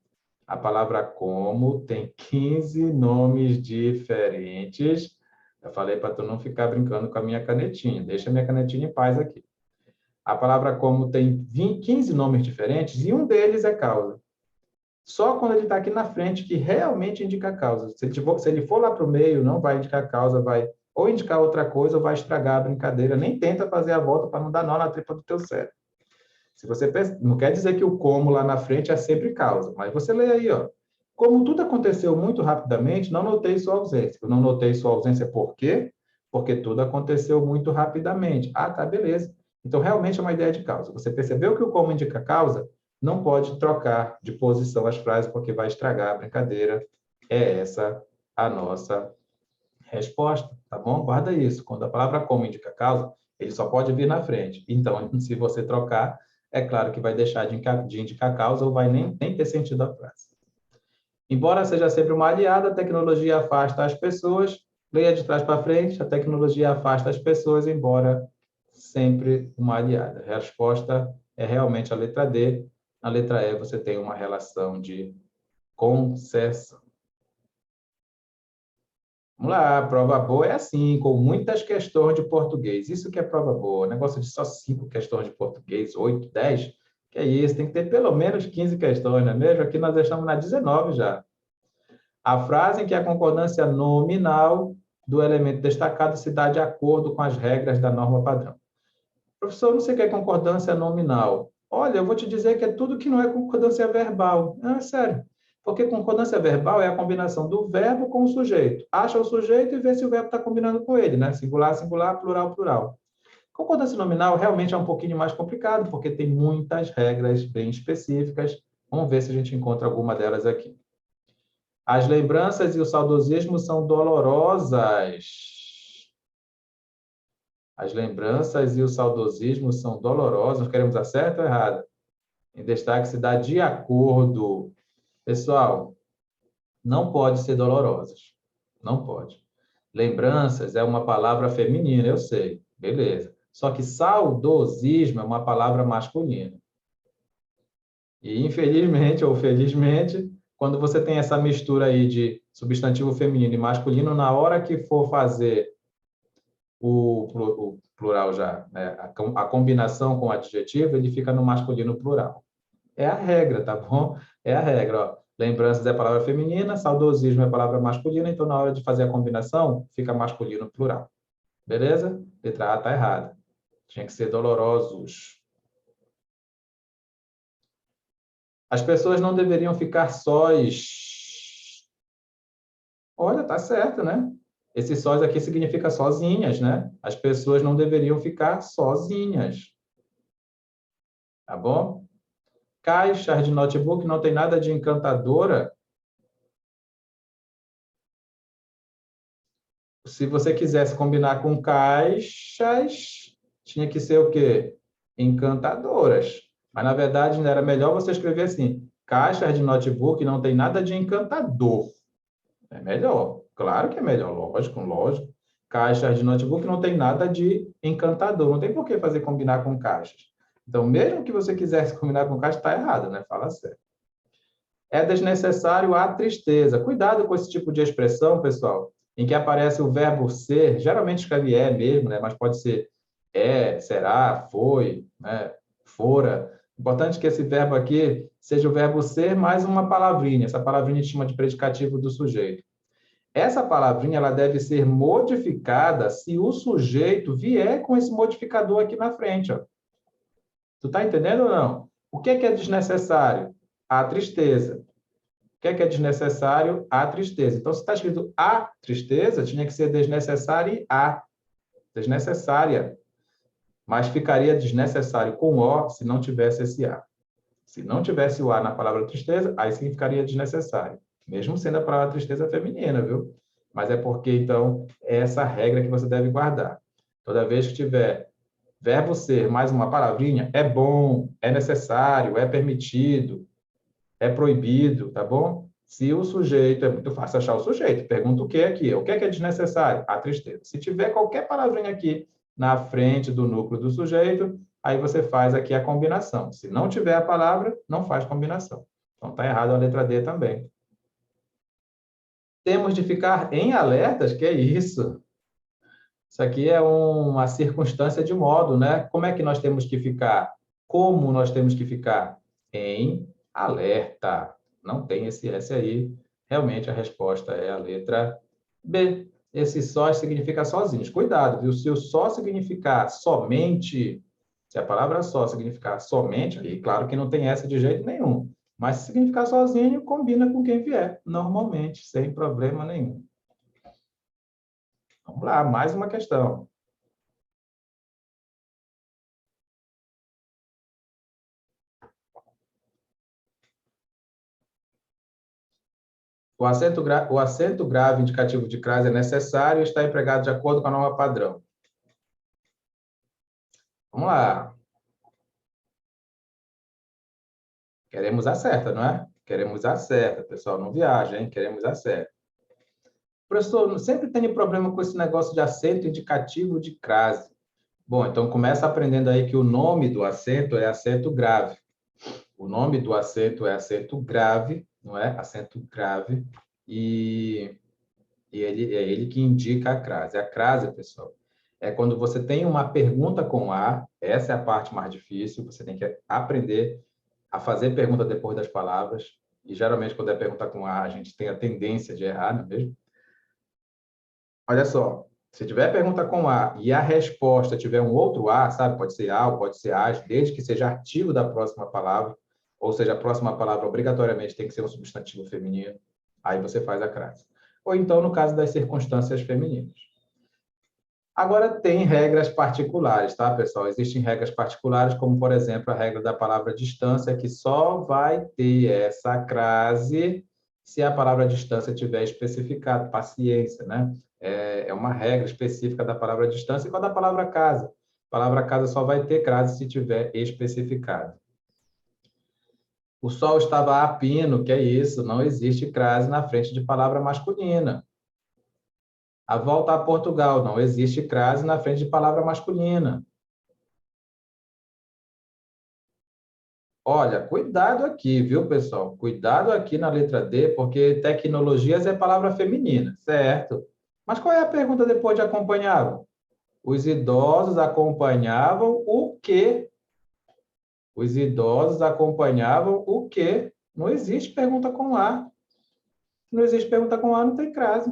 A palavra como tem 15 nomes diferentes. Eu falei para tu não ficar brincando com a minha canetinha. Deixa a minha canetinha em paz aqui. A palavra como tem 15 nomes diferentes e um deles é causa. Só quando ele está aqui na frente que realmente indica a causa. Se ele for lá para o meio, não vai indicar a causa, vai ou indicar outra coisa ou vai estragar a brincadeira. Nem tenta fazer a volta para não dar nó na tripa do teu cérebro. Se você não quer dizer que o como lá na frente é sempre causa, mas você lê aí, ó. Como tudo aconteceu muito rapidamente, não notei sua ausência. Eu não notei sua ausência por quê? Porque tudo aconteceu muito rapidamente. Ah, tá, beleza. Então, realmente é uma ideia de causa. Você percebeu que o como indica causa? não pode trocar de posição as frases, porque vai estragar a brincadeira. É essa a nossa resposta, tá bom? Guarda isso. Quando a palavra como indica causa, ele só pode vir na frente. Então, se você trocar, é claro que vai deixar de indicar causa ou vai nem ter sentido a frase. Embora seja sempre uma aliada, a tecnologia afasta as pessoas. Leia de trás para frente, a tecnologia afasta as pessoas, embora sempre uma aliada. A resposta é realmente a letra D. Na letra E, você tem uma relação de concessão. Vamos lá, a prova boa é assim, com muitas questões de português. Isso que é prova boa. Negócio de só 5 questões de português, 8, 10. Que é isso, tem que ter pelo menos 15 questões, não é mesmo? Aqui nós estamos na 19 já. A frase em que a concordância nominal do elemento destacado se dá de acordo com as regras da norma padrão. Professor, não sei o que é concordância nominal. Olha, eu vou te dizer que é tudo que não é concordância verbal. Não, é sério. Porque concordância verbal é a combinação do verbo com o sujeito. Acha o sujeito e vê se o verbo está combinando com ele, né? Singular, singular, plural, plural. Concordância nominal realmente é um pouquinho mais complicado, porque tem muitas regras bem específicas. Vamos ver se a gente encontra alguma delas aqui. As lembranças e o saudosismo são dolorosas. As lembranças e o saudosismo são dolorosos. Queremos a certa ou errada? Em destaque se dá de acordo. Pessoal, não pode ser dolorosas. Não pode. Lembranças é uma palavra feminina, eu sei. Beleza. Só que saudosismo é uma palavra masculina. E, infelizmente ou felizmente, quando você tem essa mistura aí de substantivo feminino e masculino, na hora que for fazer o plural já, né? A combinação com o adjetivo, ele fica no masculino plural. É a regra, tá bom? É a regra, ó. Lembranças é palavra feminina, saudosismo é palavra masculina, então na hora de fazer a combinação, fica masculino plural. Beleza? Letra A tá errada. Tinha que ser dolorosos. As pessoas não deveriam ficar sós. Olha, tá certo, né? Esse sós aqui significa sozinhas, né? As pessoas não deveriam ficar sozinhas. Tá bom? Caixas de notebook não tem nada de encantadora. Se você quisesse combinar com caixas, tinha que ser o quê? Encantadoras. Mas, na verdade, era melhor você escrever assim: caixas de notebook não tem nada de encantador. É melhor. Claro que é melhor, lógico, lógico. Caixas de notebook não tem nada de encantador. Não tem por que fazer combinar com caixas. Então, mesmo que você quisesse combinar com caixa, está errado, né? Fala sério. É desnecessário a tristeza. Cuidado com esse tipo de expressão, pessoal, em que aparece o verbo ser, geralmente escreve é mesmo, né? Mas pode ser é, será, foi, né? Fora. Importante que esse verbo aqui seja o verbo ser mais uma palavrinha. Essa palavrinha a gente chama de predicativo do sujeito. Essa palavrinha ela deve ser modificada se o sujeito vier com esse modificador aqui na frente. Ó. Tu tá entendendo ou não? O que é desnecessário? A tristeza. O que é desnecessário? A tristeza. Então, se está escrito a tristeza, tinha que ser desnecessária a. Desnecessária. Mas ficaria desnecessário com o se não tivesse esse a. Se não tivesse o a na palavra tristeza, aí sim ficaria desnecessário. Mesmo sendo a palavra tristeza feminina, viu? Mas é porque, então, é essa regra que você deve guardar. Toda vez que tiver verbo ser mais uma palavrinha, é bom, é necessário, é permitido, é proibido, tá bom? Se o sujeito, é muito fácil achar o sujeito, pergunta o que aqui? O que é desnecessário? A tristeza. Se tiver qualquer palavrinha aqui na frente do núcleo do sujeito, aí você faz aqui a combinação. Se não tiver a palavra, não faz combinação. Então, está errado a letra D também. Temos de ficar em alertas? Que é isso? Isso aqui é uma circunstância de modo, né? Como é que nós temos que ficar? Como nós temos que ficar? Em alerta. Não tem esse S aí. Realmente a resposta é a letra B. Esse só significa sozinhos. Cuidado, viu? Se o só significar somente, se a palavra só significar somente, aí claro que não tem essa de jeito nenhum. Mas se significar sozinho, combina com quem vier, normalmente, sem problema nenhum. Vamos lá, mais uma questão. O acento grave indicativo de crase é necessário e está empregado de acordo com a norma padrão. Vamos lá. Queremos a certa, não é? Queremos a certa, pessoal. Não viaja, hein? Queremos a certa. Professor, sempre tenho problema com esse negócio de acento indicativo de crase. Bom, então começa aprendendo aí que o nome do acento é acento grave. O nome do acento é acento grave, não é? Acento grave. E é ele que indica a crase. A crase, pessoal, é quando você tem uma pergunta com A, essa é a parte mais difícil, você tem que aprender a fazer pergunta depois das palavras, e geralmente quando é pergunta com A, a gente tem a tendência de errar, não é mesmo? Olha só, se tiver pergunta com A e a resposta tiver um outro A, sabe? Pode ser A ou pode ser AS, desde que seja artigo da próxima palavra, ou seja, a próxima palavra obrigatoriamente tem que ser um substantivo feminino, aí você faz a crase. Ou então, no caso das circunstâncias femininas. Agora, tem regras particulares, tá, pessoal? Existem regras particulares, como, por exemplo, a regra da palavra distância, que só vai ter essa crase se a palavra distância tiver especificado. Paciência, né? É uma regra específica da palavra distância, igual da palavra casa. A palavra casa só vai ter crase se tiver especificado. O sol estava a pino, que é isso? Não existe crase na frente de palavra masculina. A volta a Portugal, não existe crase na frente de palavra masculina. Olha, cuidado aqui, viu, pessoal? Cuidado aqui na letra D, porque tecnologias é palavra feminina, certo? Mas qual é a pergunta depois de acompanhavam? Os idosos acompanhavam o quê? Os idosos acompanhavam o quê? Não existe pergunta com A. Se não existe pergunta com A, não tem crase.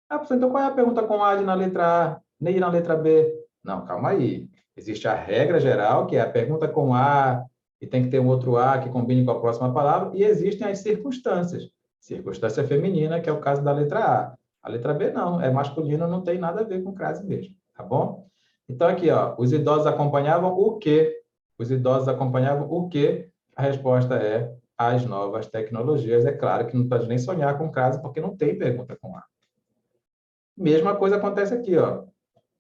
Ah, professor, então qual é a pergunta com A na letra A, nem na letra B? Não, calma aí. Existe a regra geral, que é a pergunta com A, e tem que ter um outro A que combine com a próxima palavra, e existem as circunstâncias. Circunstância feminina, que é o caso da letra A. A letra B não, é masculina, não tem nada a ver com crase mesmo, tá bom? Então, aqui, ó, os idosos acompanhavam o quê? Os idosos acompanhavam o quê? A resposta é as novas tecnologias. É claro que não pode nem sonhar com crase, porque não tem pergunta com A. Mesma coisa acontece aqui, ó.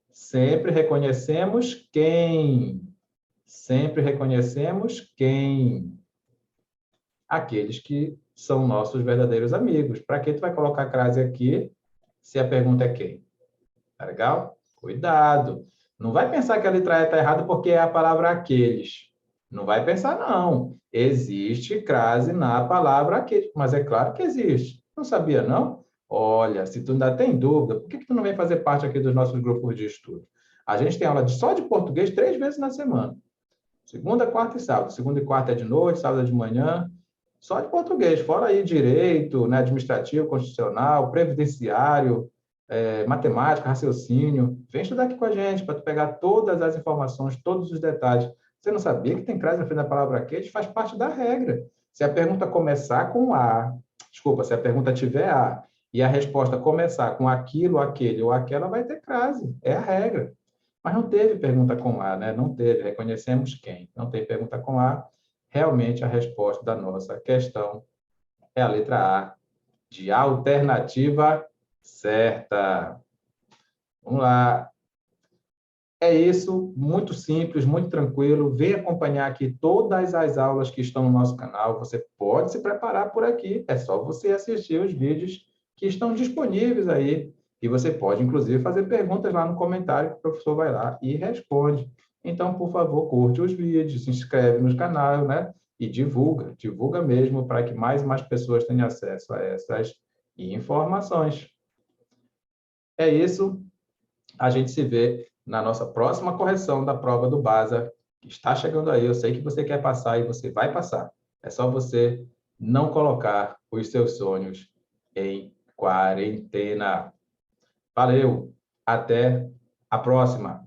Sempre reconhecemos quem? Sempre reconhecemos quem? Aqueles que são nossos verdadeiros amigos. Para que tu vai colocar a crase aqui se a pergunta é quem? Tá legal? Cuidado. Não vai pensar que a letra E está errada porque é a palavra aqueles. Não vai pensar, não. Existe crase na palavra aqueles. Mas é claro que existe. Não sabia, não? Olha, se tu ainda tem dúvida, por que tu não vem fazer parte aqui dos nossos grupos de estudo? A gente tem aula só de português 3 vezes na semana. Segunda, quarta e sábado. Segunda e quarta é de noite, sábado é de manhã. Só de português. Fora aí direito, né, administrativo, constitucional, previdenciário, matemática, raciocínio. Vem estudar aqui com a gente para tu pegar todas as informações, todos os detalhes. Você não sabia que tem crase na frente da palavra queijo? Faz parte da regra. Se a pergunta começar com A, desculpa, se a pergunta tiver A e a resposta começar com aquilo, aquele ou aquela, vai ter crase. É a regra. Mas não teve pergunta com A, né? Não teve. Reconhecemos quem. Não tem pergunta com A. Realmente a resposta da nossa questão é a letra A, de alternativa certa. Vamos lá. É isso, muito simples, muito tranquilo. Vem acompanhar aqui todas as aulas que estão no nosso canal. Você pode se preparar por aqui. É só você assistir os vídeos que estão disponíveis aí. E você pode, inclusive, fazer perguntas lá no comentário que o professor vai lá e responde. Então, por favor, curte os vídeos, se inscreve no canal, né? E divulga mesmo para que mais e mais pessoas tenham acesso a essas informações. É isso. A gente se vê na nossa próxima correção da prova do BASA, que está chegando aí. Eu sei que você quer passar e você vai passar. É só você não colocar os seus sonhos em quarentena. Valeu, até a próxima.